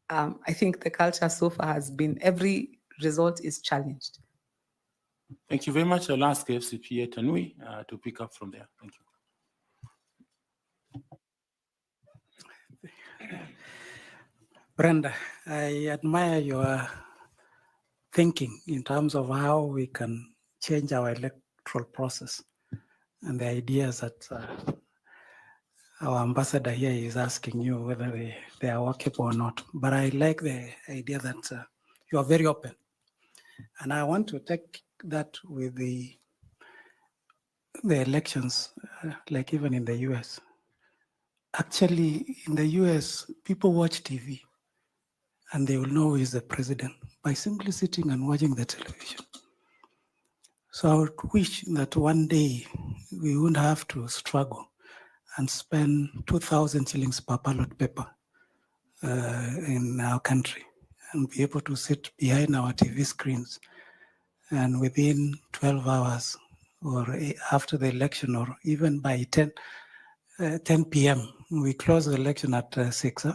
I think the culture so far has been every result is challenged. Thank you very much. I'll ask FCPA Tanui to pick up from there. Thank you. Brenda, I admire your thinking in terms of how we can change our electoral process and the ideas that our ambassador here is asking you whether they are workable or not. But I like the idea that you are very open. And I want to take that with the elections, like even in the US. Actually, in the US, people watch TV and they will know who is the president by simply sitting and watching the television. So I would wish that one day we wouldn't have to struggle and spend 2,000 shillings per ballot paper in our country and be able to sit behind our TV screens and within 12 hours or after the election or even by 10 p.m. We close the election at 6.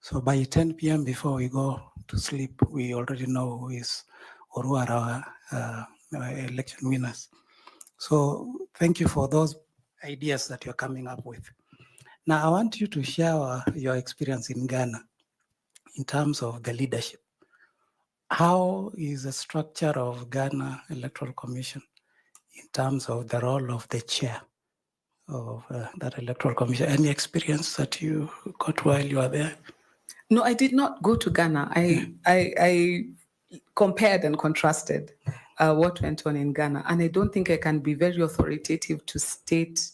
So by 10 p.m. before we go to sleep, we already know who is or who are our election winners. So thank you for those ideas that you're coming up with. Now I want you to share your experience in Ghana in terms of the leadership. How is the structure of Ghana Electoral Commission in terms of the role of the chair of that Electoral Commission? Any experience that you got while you were there? No, I did not go to Ghana. I compared and contrasted what went on in Ghana, and I don't think I can be very authoritative to state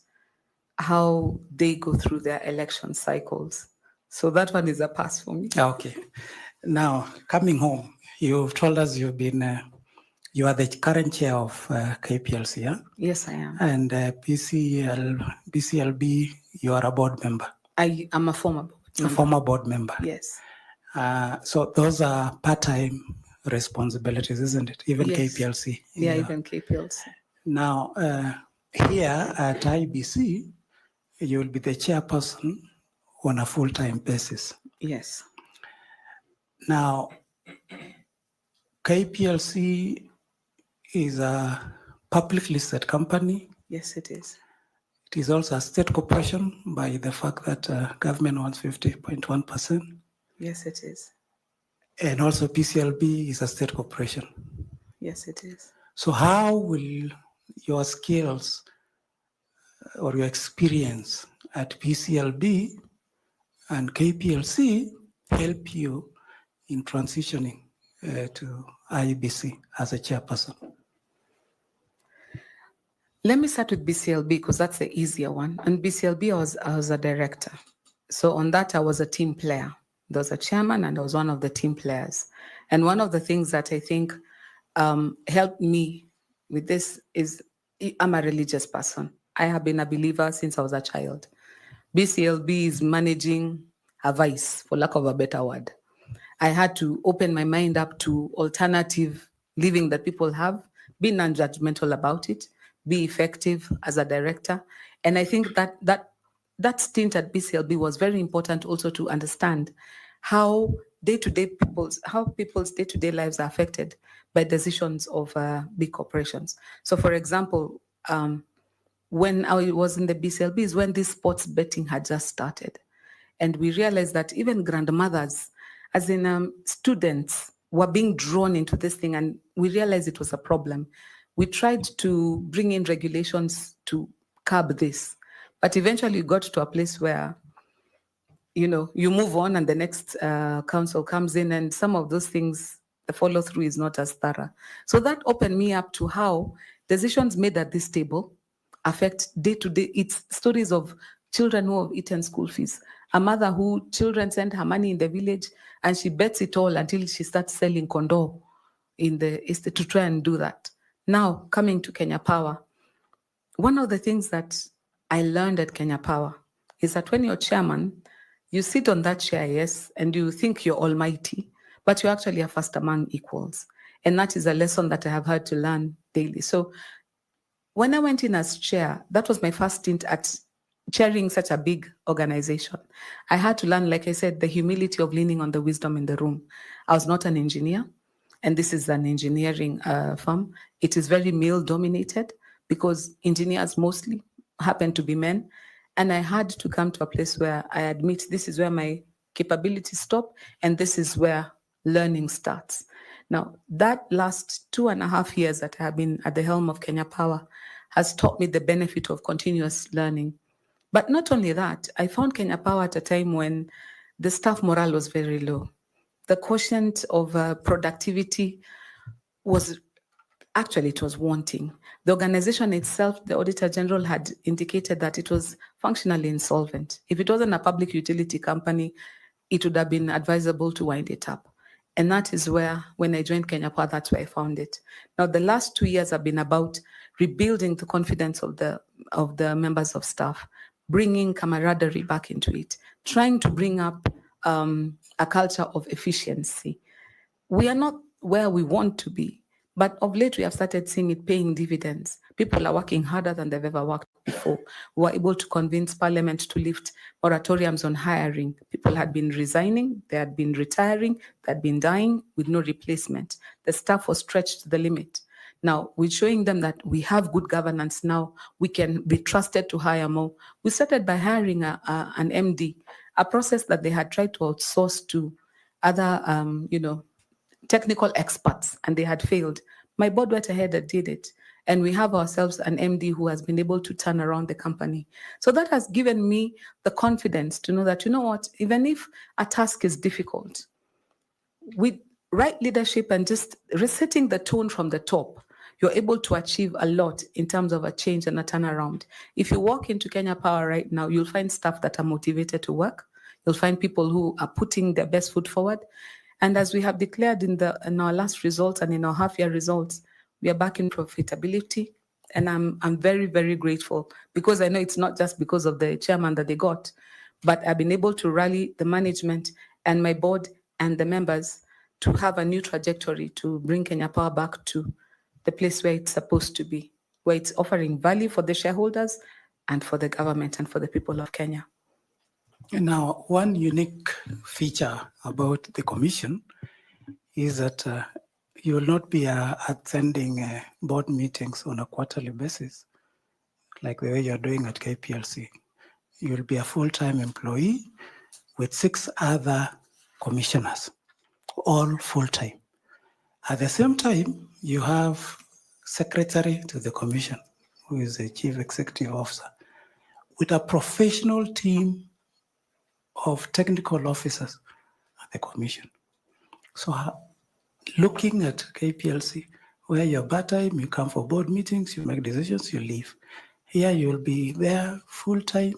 how they go through their election cycles. So that one is a pass for me. Okay. Now, coming home, you've told us you've been, you are the current chair of KPLC, yeah? Yes, I am. And BCLB, you are a board member. I am a former board member. A former board member. Yes. So those are part-time responsibilities, isn't it? Even Yes. KPLC. Yeah, even KPLC. Now, here at IEBC, you will be the chairperson on a full-time basis. Yes. Now, KPLC is a publicly listed company. Yes, it is. It is also a state corporation by the fact that government wants 50.1%. Yes, it is. And also PCLB is a state corporation. Yes, it is. So how will your skills or your experience at PCLB and KPLC help you in transitioning to IEBC as a chairperson? Let me start with BCLB because that's the easier one. And BCLB, I was a director. So on that, I was a team player. There was a chairman and I was one of the team players. And one of the things that I think helped me with this is I'm a religious person. I have been a believer since I was a child. BCLB is managing a vice, for lack of a better word. I had to open my mind up to alternative living that people have, be non-judgmental about it, be effective as a director. And I think that stint at BCLB was very important also to understand how people's day-to-day lives are affected by decisions of big corporations. So for example, when I was in the BCLB is when this sports betting had just started. And we realized that even grandmothers, as in students, were being drawn into this thing, and we realized it was a problem. We tried to bring in regulations to curb this, but eventually we got to a place where, you move on and the next council comes in and some of those things, the follow through is not as thorough. So that opened me up to how decisions made at this table affect day-to-day. It's stories of children who have eaten school fees, a mother who children send her money in the village and she bets it all until she starts selling condo in the estate to try and do that. Now, coming to Kenya Power, one of the things that I learned at Kenya Power is that when you're chairman, you sit on that chair, yes, and you think you're almighty, but you actually are first among equals. And that is a lesson that I have had to learn daily. So when I went in as chair, that was my first stint at chairing such a big organization. I had to learn, like I said, the humility of leaning on the wisdom in the room. I was not an engineer, and this is an engineering firm. It is very male dominated because engineers mostly happen to be men. And I had to come to a place where I admit this is where my capabilities stop and this is where learning starts. Now, that last 2.5 years that I have been at the helm of Kenya Power has taught me the benefit of continuous learning. But not only that, I found Kenya Power at a time when the staff morale was very low. The quotient of productivity was actually, it was wanting. The organization itself, the Auditor General had indicated that it was functionally insolvent. If it wasn't a public utility company, it would have been advisable to wind it up. And that is where, when I joined Kenya Power, that's where I found it. Now, the last 2 years have been about rebuilding the confidence of the members of staff, bringing camaraderie back into it, trying to bring up a culture of efficiency. We are not where we want to be, but of late we have started seeing it paying dividends. People are working harder than they've ever worked before. We were able to convince Parliament to lift moratoriums on hiring. People had been resigning, they had been retiring, they had been dying with no replacement. The staff was stretched to the limit. Now, we're showing them that we have good governance now. We can be trusted to hire more. We started by hiring an MD, a process that they had tried to outsource to other, technical experts, and they had failed. My board went ahead and did it. And we have ourselves an MD who has been able to turn around the company. So that has given me the confidence to know that, you know what, even if a task is difficult, with right leadership and just resetting the tone from the top, you're able to achieve a lot in terms of a change and a turnaround. If you walk into Kenya Power right now, you'll find staff that are motivated to work. You'll find people who are putting their best foot forward. And as we have declared in our last results and in our half-year results, we are back in profitability. And I'm very, very grateful because I know it's not just because of the chairman that they got, but I've been able to rally the management and my board and the members to have a new trajectory to bring Kenya Power back to the place where it's supposed to be, where it's offering value for the shareholders and for the government and for the people of Kenya. Now, one unique feature about the commission is that you will not be attending board meetings on a quarterly basis, like the way you're doing at KPLC. You will be a full-time employee with 6 other commissioners, all full-time. At the same time, you have secretary to the commission, who is the chief executive officer, with a professional team of technical officers at the commission. So looking at KPLC, where you're part-time, you come for board meetings, you make decisions, you leave. Here you'll be there full-time.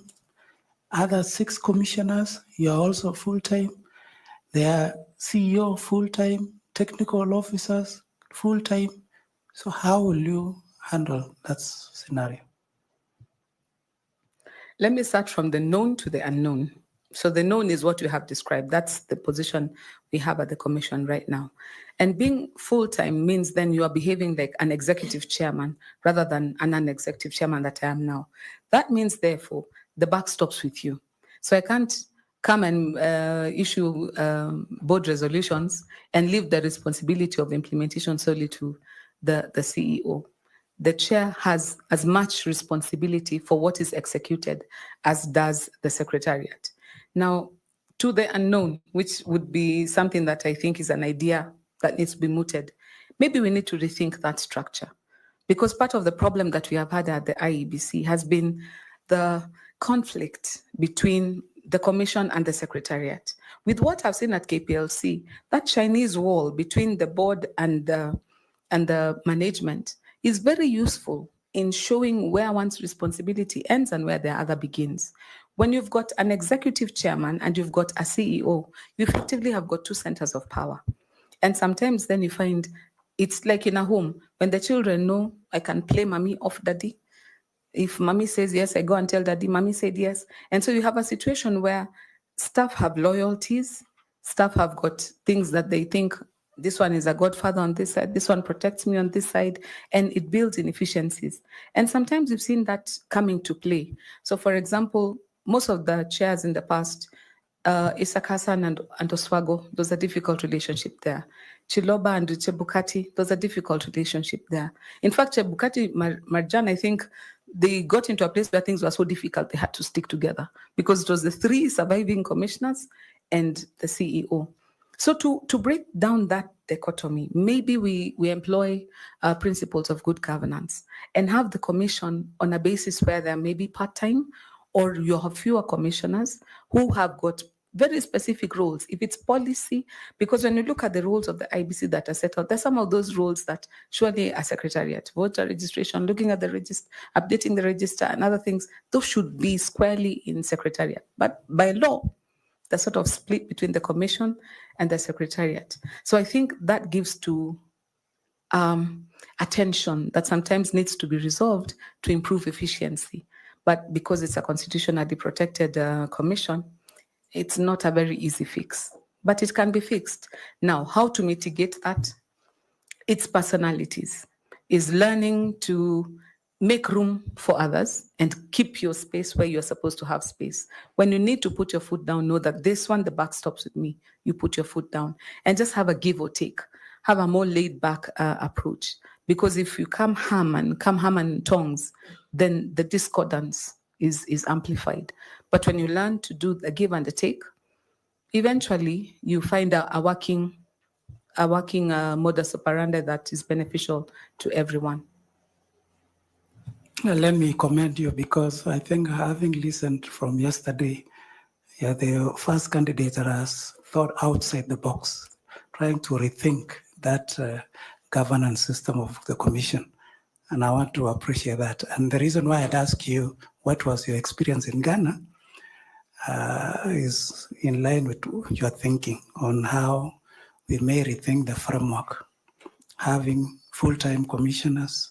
Other 6 commissioners, you're also full-time. Their CEO full-time, technical officers full-time. So how will you handle that scenario? Let me start from the known to the unknown. So the known is what you have described. That's the position we have at the commission right now. And being full-time means then you are behaving like an executive chairman rather than an non-executive chairman that I am now. That means, therefore, the buck stops with you. So I can't come and issue board resolutions and leave the responsibility of implementation solely to the CEO. The chair has as much responsibility for what is executed as does the secretariat. Now, to the unknown, which would be something that I think is an idea that needs to be mooted, maybe we need to rethink that structure. Because part of the problem that we have had at the IEBC has been the conflict between the commission and the secretariat. With what I've seen at KPLC, that Chinese wall between the board and the management is very useful in showing where one's responsibility ends and where the other begins. When you've got an executive chairman and you've got a CEO, you effectively have got 2 centers of power. And sometimes then you find it's like in a home, When the children know, I can play mommy off daddy. If mommy says yes, I go and tell daddy, mommy said yes. And so you have a situation where staff have loyalties, staff have got things that they think, this one is a godfather on this side, this one protects me on this side, and it builds inefficiencies. And sometimes we've seen that coming to play. So for example, most of the chairs in the past, Isaac Hassan and Oswago, there's a difficult relationship there. Chiloba and 𝐁𝐫𝐞𝐧𝐝𝐚, there's a difficult relationship there. In fact, 𝐁𝐫𝐞𝐧𝐝𝐚, Marjan, I think they got into a place where things were so difficult, they had to stick together because it was the three surviving commissioners and the CEO. So to break down that dichotomy, maybe we employ principles of good governance and have the commission on a basis where there may be part-time, or you have fewer commissioners who have got very specific roles. If it's policy, because when you look at the roles of the IEBC that are set out, there's some of those roles that surely a secretariat, voter registration, looking at the register, updating the register and other things, those should be squarely in secretariat. But by law, the sort of split between the commission and the secretariat. So I think that gives to attention that sometimes needs to be resolved to improve efficiency. But because it's a constitutionally protected commission, it's not a very easy fix, but it can be fixed. Now, how to mitigate that? It's personalities, is learning to make room for others and keep your space where you're supposed to have space. When you need to put your foot down, know that this one, the buck stops with me. You put your foot down and just have a give or take. Have a more laid back approach. Because if you come ham and tongs, then the discordance is amplified. But when you learn to do the give and the take, eventually you find a working modus operandi that is beneficial to everyone. Let me commend you, because I think, having listened from yesterday, you're the first candidate that has thought outside the box, trying to rethink that governance system of the commission. And I want to appreciate that. And the reason why I'd ask you, what was your experience in Ghana, is in line with your thinking on how we may rethink the framework, having full-time commissioners,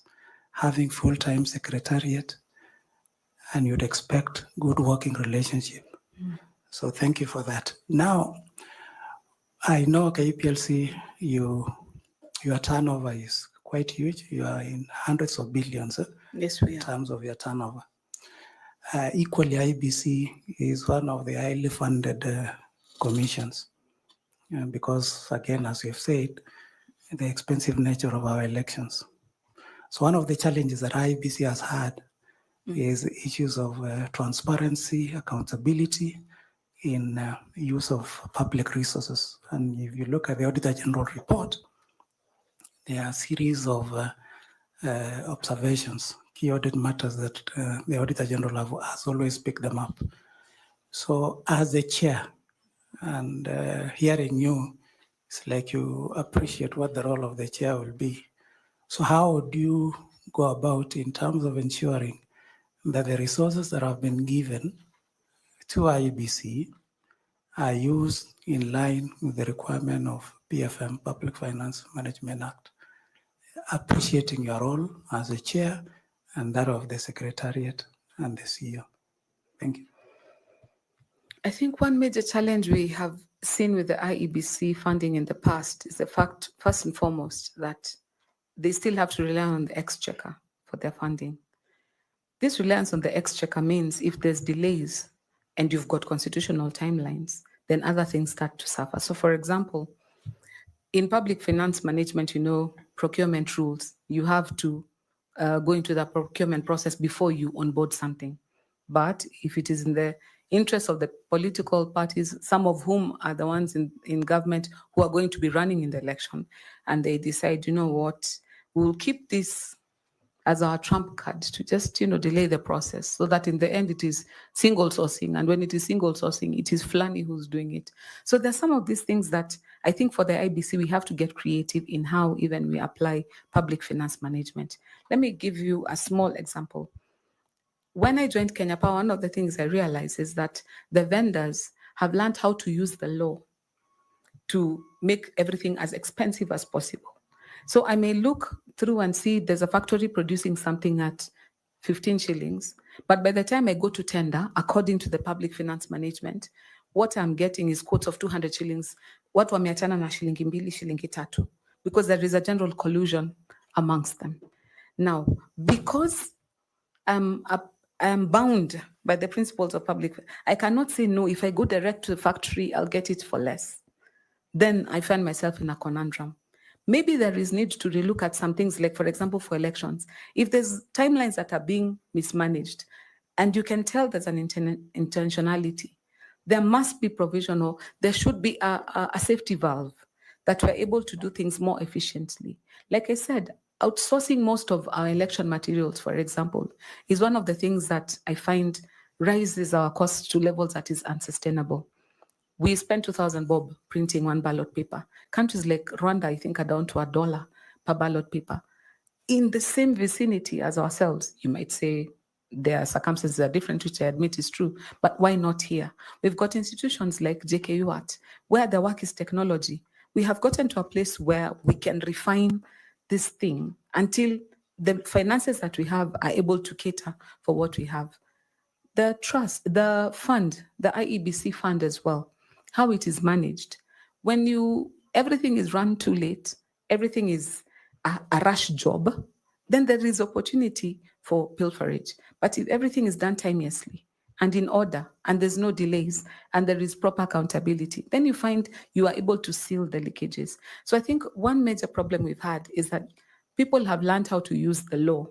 having full-time secretariat, and you'd expect good working relationship. So thank you for that. Now, I know KPLC, your turnover is quite huge. You are in hundreds of billions Yes, we in are. terms of your turnover. Equally, IEBC is one of the highly funded commissions, because, again, as you've said, the expensive nature of our elections. So one of the challenges that IEBC has had is issues of transparency, accountability in use of public resources. And if you look at the Auditor General report, there are a series of observations, key audit matters that the Auditor General has always picked them up. So as the chair, and hearing you, it's like you appreciate what the role of the chair will be. So how do you go about in terms of ensuring that the resources that have been given to IEBC are used in line with the requirement of PFM, Public Finance Management Act, appreciating your role as a chair and that of the Secretariat and the CEO? Thank you. I think one major challenge we have seen with the IEBC funding in the past is the fact, first and foremost, that they still have to rely on the exchequer for their funding. This reliance on the exchequer means if there's delays and you've got constitutional timelines, then other things start to suffer. So for example, in public finance management, procurement rules, you have to go into the procurement process before you onboard something. But if it is in the interest of the political parties, some of whom are the ones in government who are going to be running in the election, and they decide, you know what, we'll keep this as our trump card to just, delay the process, so that in the end it is single sourcing. And when it is single sourcing, it is Flani who's doing it. So there's some of these things that I think for the IEBC, we have to get creative in how even we apply public finance management. Let me give you a small example. When I joined Kenya Power, one of the things I realized is that the vendors have learned how to use the law to make everything as expensive as possible. So I may look through and see there's a factory producing something at 15 shillings, but by the time I go to tender, according to the public finance management, what I'm getting is quotes of 200 shillings. What wameachana na shilingi mbili, shilingi tatu, because there is a general collusion amongst them. Now, because I'm bound by the principles of public, I cannot say no. If I go direct to the factory, I'll get it for less. Then I find myself in a conundrum. Maybe there is need to relook at some things, like, for example, for elections. If there's timelines that are being mismanaged, and you can tell there's an intentionality, there must be provision, or there should be a safety valve that we're able to do things more efficiently. Like I said, outsourcing most of our election materials, for example, is one of the things that I find raises our costs to levels that is unsustainable. We spend 2,000 bob printing one ballot paper. Countries like Rwanda, I think, are down to $1 per ballot paper. In the same vicinity as ourselves, you might say their circumstances are different, which I admit is true, but why not here? We've got institutions like 𝐁𝐫𝐞𝐧𝐝𝐚, where the work is technology. We have gotten to a place where we can refine this thing until the finances that we have are able to cater for what we have. The trust, the fund, the IEBC fund as well, how it is managed. When everything is run too late, everything is a rush job, then there is opportunity for pilferage. But if everything is done timeously and in order, and there's no delays, and there is proper accountability, then you find you are able to seal the leakages. So I think one major problem we've had is that people have learned how to use the law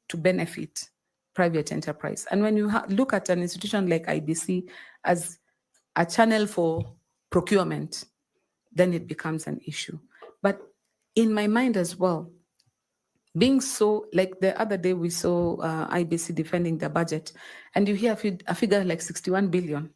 to benefit private enterprise. And when you look at an institution like IBC as a channel for procurement, then it becomes an issue. But in my mind as well, being so, like the other day we saw IBC defending the budget, and you hear a figure like 61 billion,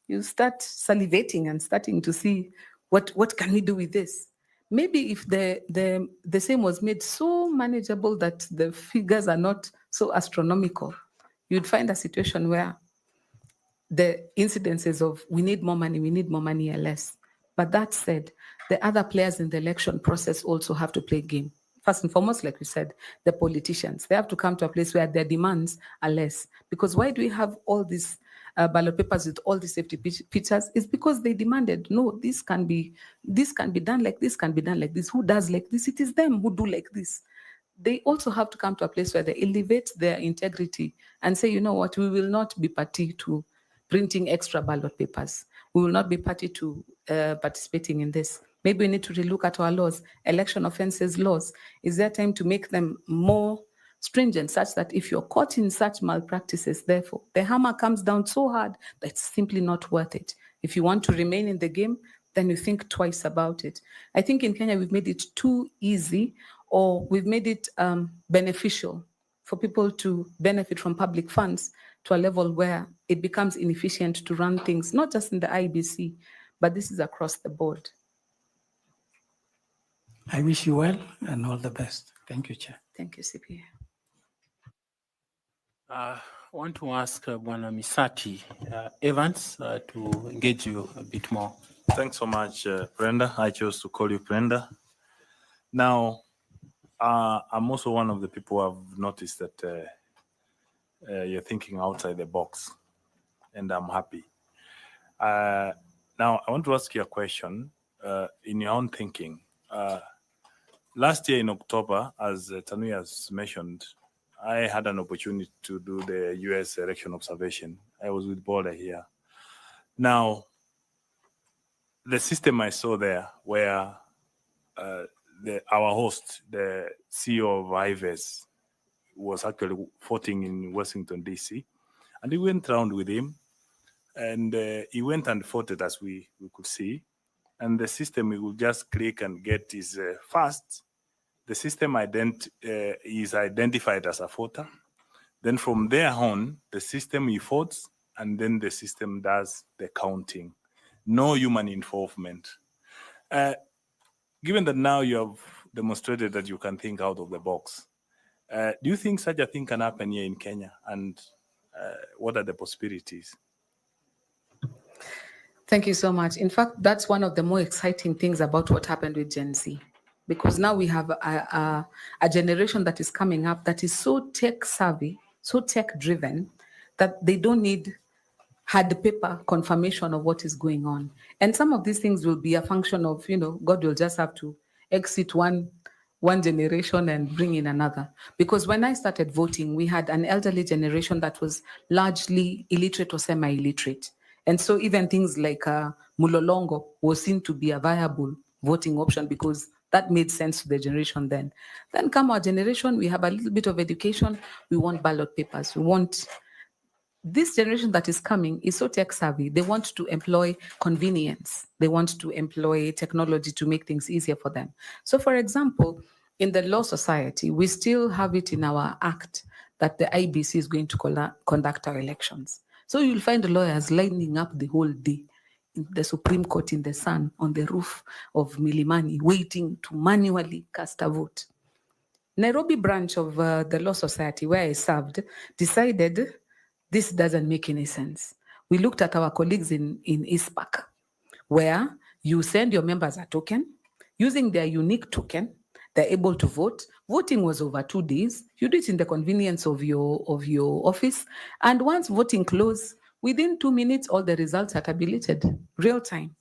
you start salivating and starting to see what can we do with this. Maybe if the same was made so manageable that the figures are not so astronomical, you'd find a situation where the incidences of we need more money are less. But that said, the other players in the election process also have to play game. First and foremost, like we said, the politicians, they have to come to a place where their demands are less. Because why do we have all these ballot papers with all the safety features? It's because they demanded, no, this can be done like this, can be done like this. Who does like this? It is them who do like this. They also have to come to a place where they elevate their integrity and say, you know what, we will not be party to printing extra ballot papers. We will not be party to participating in this. Maybe we need to relook at our laws, election offenses laws. Is there time to make them more stringent, such that if you're caught in such malpractices, therefore, the hammer comes down so hard that it's simply not worth it. If you want to remain in the game, then you think twice about it. I think in Kenya, we've made it too easy, or we've made it beneficial for people to benefit from public funds to a level where it becomes inefficient to run things, not just in the IBC, but this is across the board. I wish you well and all the best. Thank you, Chair. Thank you, CPA. I want to ask Bwana Misati Evans to engage you a bit more. Thanks so much, Brenda. I chose to call you Brenda. Now, I'm also one of the people who have noticed that you're thinking outside the box, and I'm happy. Now, I want to ask you a question in your own thinking. Last year in October, as Tanui has mentioned, I had an opportunity to do the US election observation. I was with Border here. Now, the system I saw there where our host, the CEO of IEBC, was actually voting in Washington, D.C. And we went around with him, and he went and voted, as we could see. And the system, he will just click and get his first. The system is identified as a voter. Then from there on, the system he votes, and then the system does the counting. No human involvement. Given that now you have demonstrated that you can think out of the box, do you think such a thing can happen here in Kenya? And what are the possibilities? Thank you so much. In fact, that's one of the more exciting things about what happened with Gen Z. because now we have a generation that is coming up that is so tech savvy, so tech driven, that they don't need hard paper confirmation of what is going on. And some of these things will be a function of, God will just have to exit one generation and bring in another. Because when I started voting, we had an elderly generation that was largely illiterate or semi-illiterate. And so even things like Mulolongo was seen to be a viable voting option because that made sense to the generation then. Then come our generation, we have a little bit of education, we want ballot papers, we want... This generation that is coming is so tech savvy. They want to employ convenience. They want to employ technology to make things easier for them. So for example, in the Law Society, we still have it in our act that the IEBC is going to conduct our elections. So you'll find the lawyers lining up the whole day in the Supreme Court in the sun on the roof of Milimani, waiting to manually cast a vote. Nairobi branch of the Law Society, where I served, decided this doesn't make any sense. We looked at our colleagues in ISPAC, where you send your members a token. Using their unique token, they're able to vote. Voting was over 2 days. You do it in the convenience of your office. And once voting closed, within 2 minutes, all the results are tabulated, real time.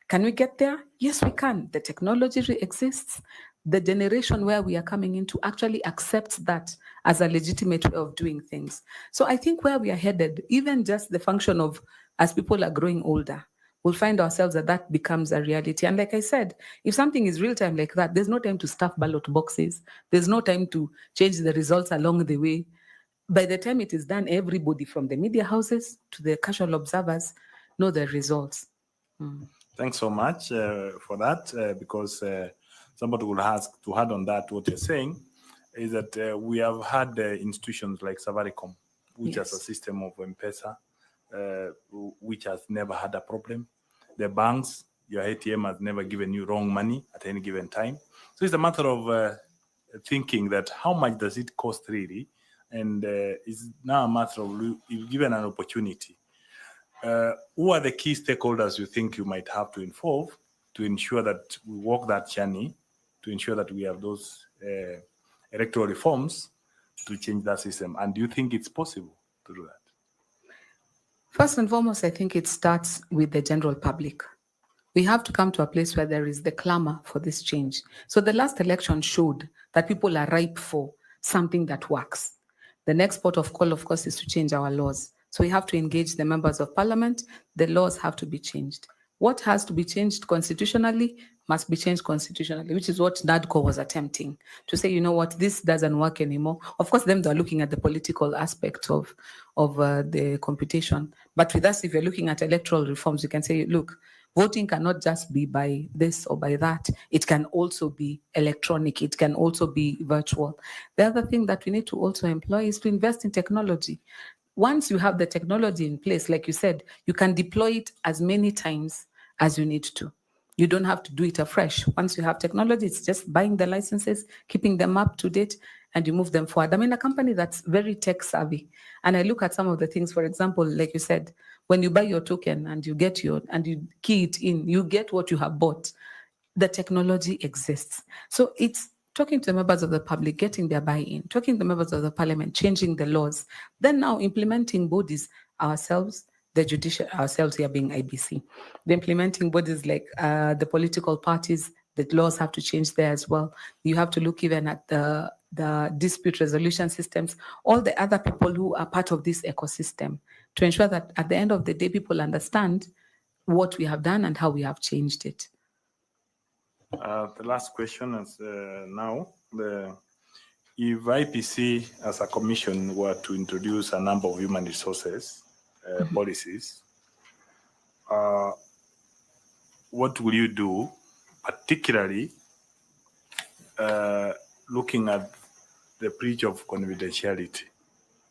Can we get there? Yes, we can. The technology exists. The generation where we are coming into actually accepts that as a legitimate way of doing things. So I think where we are headed, even just the function of, as people are growing older, we'll find ourselves that becomes a reality. And like I said, if something is real time like that, there's no time to stuff ballot boxes. There's no time to change the results along the way. By the time it is done, everybody from the media houses to the casual observers know the results. Thanks so much for that, because somebody will ask to add on that. What you're saying is that we have had institutions like Safaricom, which has a system of M-Pesa, which has never had a problem. The banks, your ATM has never given you wrong money at any given time. So it's a matter of thinking that how much does it cost really? And it's now a matter of, if given an opportunity, who are the key stakeholders you think you might have to involve to ensure that we walk that journey, to ensure that we have those electoral reforms to change that system? And do you think it's possible to do that? First and foremost, I think it starts with the general public. We have to come to a place where there is the clamor for this change. So the last election showed that people are ripe for something that works. The next port of call, of course, is to change our laws. So we have to engage the members of parliament. The laws have to be changed. What has to be changed constitutionally must be changed constitutionally, which is what NADCO was attempting to say, you know what, this doesn't work anymore. Of course, they're looking at the political aspect of the computation. But with us, if you're looking at electoral reforms, you can say, look, voting cannot just be by this or by that. It can also be electronic. It can also be virtual. The other thing that we need to also employ is to invest in technology. Once you have the technology in place, like you said, you can deploy it as many times as you need to. You don't have to do it afresh. Once you have technology, it's just buying the licenses, keeping them up to date, and you move them forward. I'm in a company that's very tech savvy. And I look at some of the things, for example, like you said, when you buy your token and you get and you key it in, you get what you have bought. The technology exists. So it's talking to the members of the public, getting their buy-in, talking to the members of the parliament, changing the laws, then now implementing bodies ourselves, the judicial, ourselves here being IBC, the implementing bodies like the political parties, the laws have to change there as well. You have to look even at the dispute resolution systems, all the other people who are part of this ecosystem to ensure that at the end of the day, people understand what we have done and how we have changed it. The last question is now, if IPC as a commission were to introduce a number of human resources policies, what will you do, particularly looking at the breach of confidentiality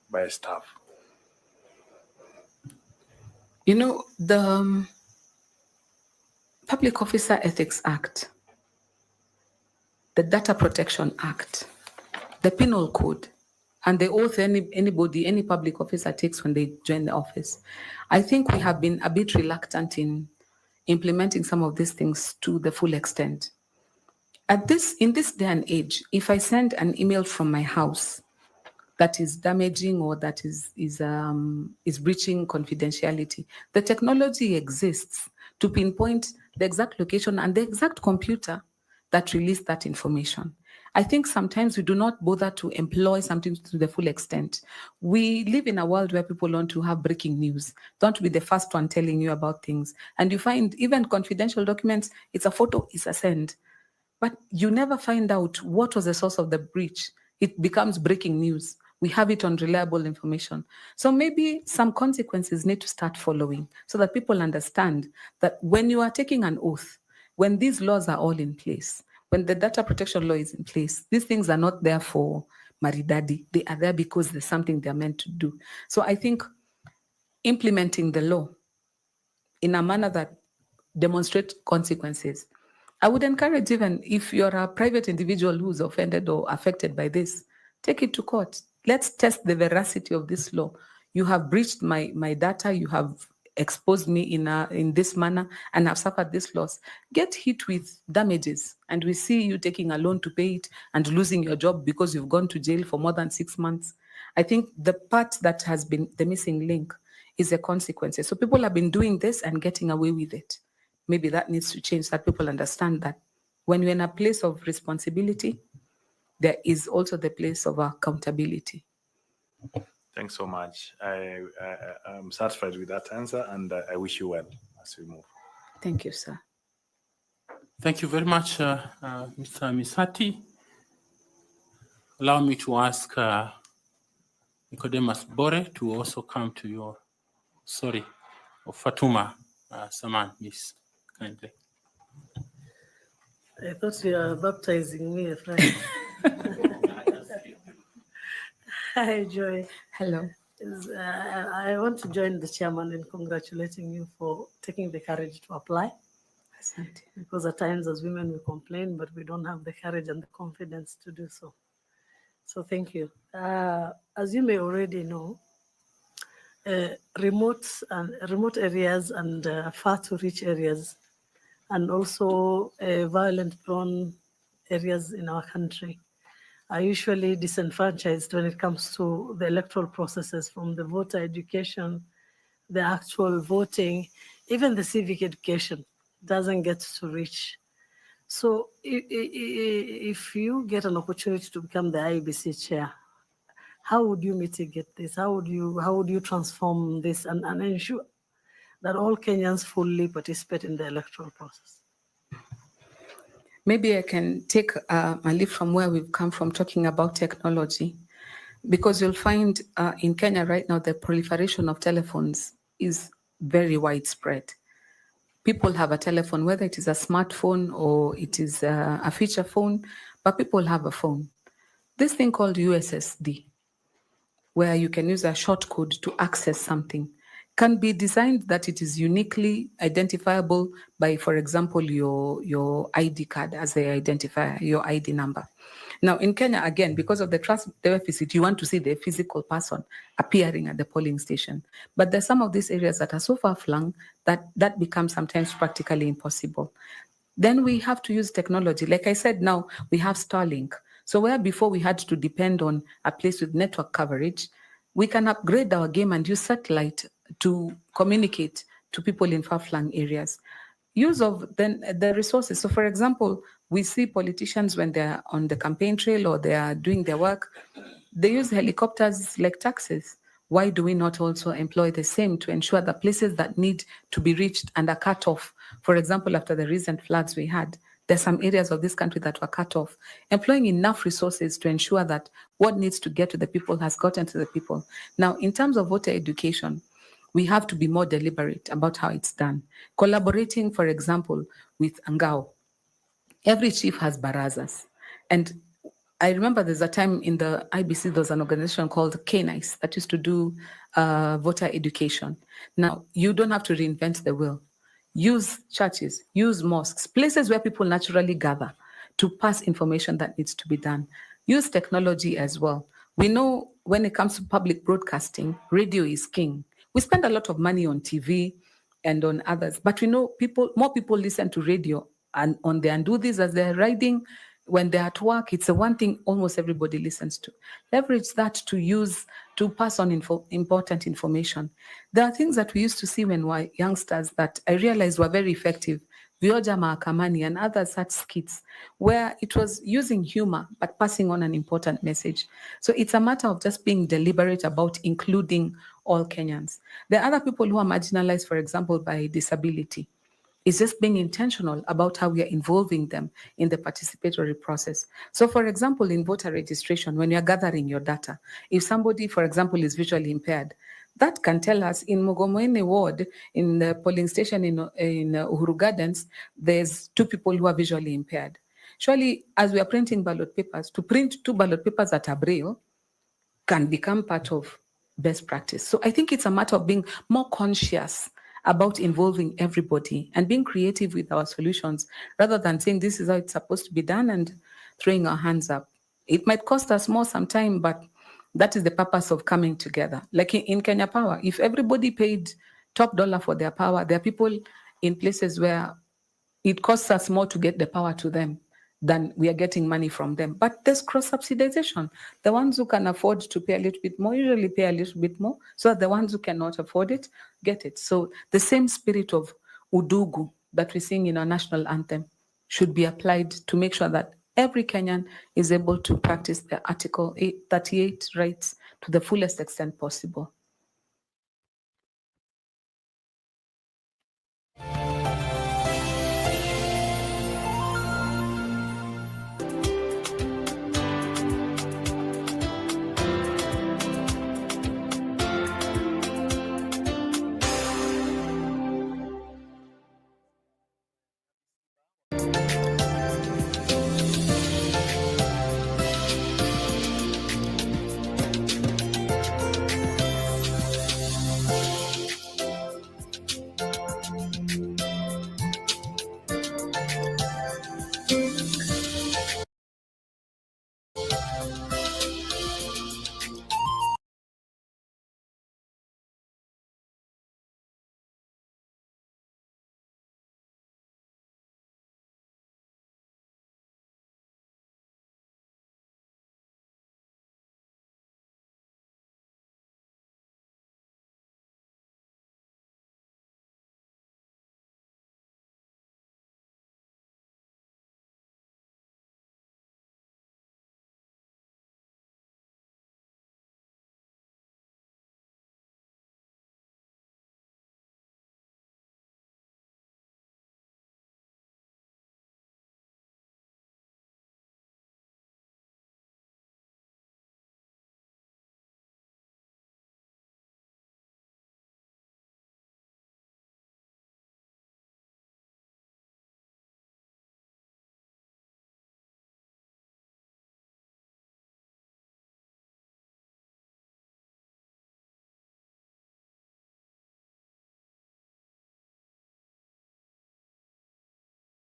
by staff? You know, the Public Officer Ethics Act, the Data Protection Act, the Penal Code, and the oath any public officer takes when they join the office. I think we have been a bit reluctant in implementing some of these things to the full extent. In this day and age, if I send an email from my house that is damaging or that is breaching confidentiality, the technology exists to pinpoint the exact location and the exact computer that released that information. I think sometimes we do not bother to employ something to the full extent. We live in a world where people want to have breaking news. They want to be the first one telling you about things. And you find even confidential documents, it's a photo, it's a send. But you never find out what was the source of the breach. It becomes breaking news. We have it on reliable information. So maybe some consequences need to start following so that people understand that when you are taking an oath, when these laws are all in place, when the data protection law is in place, these things are not there for maridadi. They are there because there's something they're meant to do. So I think implementing the law in a manner that demonstrates consequences. I would encourage, even if you're a private individual who's offended or affected by this, take it to court. Let's test the veracity of this law. You have breached my data, you have exposed me in this manner, and I've suffered this loss. Get hit with damages, and we see you taking a loan to pay it and losing your job because you've gone to jail for more than 6 months. I think the part that has been the missing link is the consequences. So people have been doing this and getting away with it. Maybe that needs to change, that people understand that when you're in a place of responsibility, there is also the place of accountability. Thanks so much. I'm satisfied with that answer, and I wish you well as we move. Thank you, sir. Thank you very much, Mr. Misati. Allow me to ask Nicodemus Bore to also come to your, Fatuma Saman, please, kindly. I thought you were baptizing me, a friend. Hi, Joy. Hello. I want to join the chairman in congratulating you for taking the courage to apply. Asante. Because at times as women we complain, but we don't have the courage and the confidence to do so. So thank you. As you may already know, remote areas and far to reach areas, and also violent prone areas in our country are usually disenfranchised when it comes to the electoral processes, from the voter education, the actual voting, even the civic education doesn't get to reach. So if you get an opportunity to become the IEBC chair, how would you mitigate this? How would you transform this and ensure that all Kenyans fully participate in the electoral process? Maybe I can take a leaf from where we've come from, talking about technology, because you'll find in Kenya right now, the proliferation of telephones is very widespread. People have a telephone, whether it is a smartphone or it is a feature phone, but people have a phone. This thing called USSD, where you can use a short code to access something, can be designed that it is uniquely identifiable by, for example, your ID card as the identifier, your ID number. Now, in Kenya, again, because of the trust deficit, you want to see the physical person appearing at the polling station. But there's some of these areas that are so far-flung that becomes sometimes practically impossible. Then we have to use technology. Like I said, now we have Starlink. So where before we had to depend on a place with network coverage, we can upgrade our game and use satellite to communicate to people in far-flung areas. Use of then the resources. So for example, we see politicians when they're on the campaign trail or they are doing their work, they use helicopters like taxis. Why do we not also employ the same to ensure that places that need to be reached and are cut off? For example, after the recent floods we had, there's some areas of this country that were cut off. Employing enough resources to ensure that what needs to get to the people has gotten to the people. Now, in terms of voter education, we have to be more deliberate about how it's done. Collaborating, for example, with Angao. Every chief has barazas. And I remember there's a time in the IBC, there was an organization called 𝐁𝐫𝐞𝐧𝐝𝐚 that used to do voter education. Now, you don't have to reinvent the wheel. Use churches, use mosques, places where people naturally gather to pass information that needs to be done. Use technology as well. We know when it comes to public broadcasting, radio is king. We spend a lot of money on TV and on others, but we know more people listen to radio and on the undo this as they're riding, when they're at work, it's the one thing almost everybody listens to. Leverage that to use to pass on important information. There are things that we used to see when we were youngsters that I realized were very effective. Vioja Mahakamani and other such skits where it was using humor but passing on an important message. So it's a matter of just being deliberate about including all Kenyans. There are other people who are marginalized, for example, by disability. It's just being intentional about how we are involving them in the participatory process. So for example, in voter registration, when you're gathering your data, if somebody, for example, is visually impaired, that can tell us in Mogomwene ward, in the polling station in Uhuru Gardens, there's 2 people who are visually impaired. Surely, as we are printing ballot papers, to print 2 ballot papers that are Braille can become part of best practice. So I think it's a matter of being more conscious about involving everybody and being creative with our solutions rather than saying this is how it's supposed to be done and throwing our hands up. It might cost us more sometime, but that is the purpose of coming together. Like in Kenya Power, if everybody paid top dollar for their power, there are people in places where it costs us more to get the power to them than we are getting money from them. But there's cross-subsidization. The ones who can afford to pay a little bit more usually pay a little bit more, so that the ones who cannot afford it, get it. So the same spirit of udugu that we sing in our national anthem should be applied to make sure that every Kenyan is able to practice the Article 38 rights to the fullest extent possible.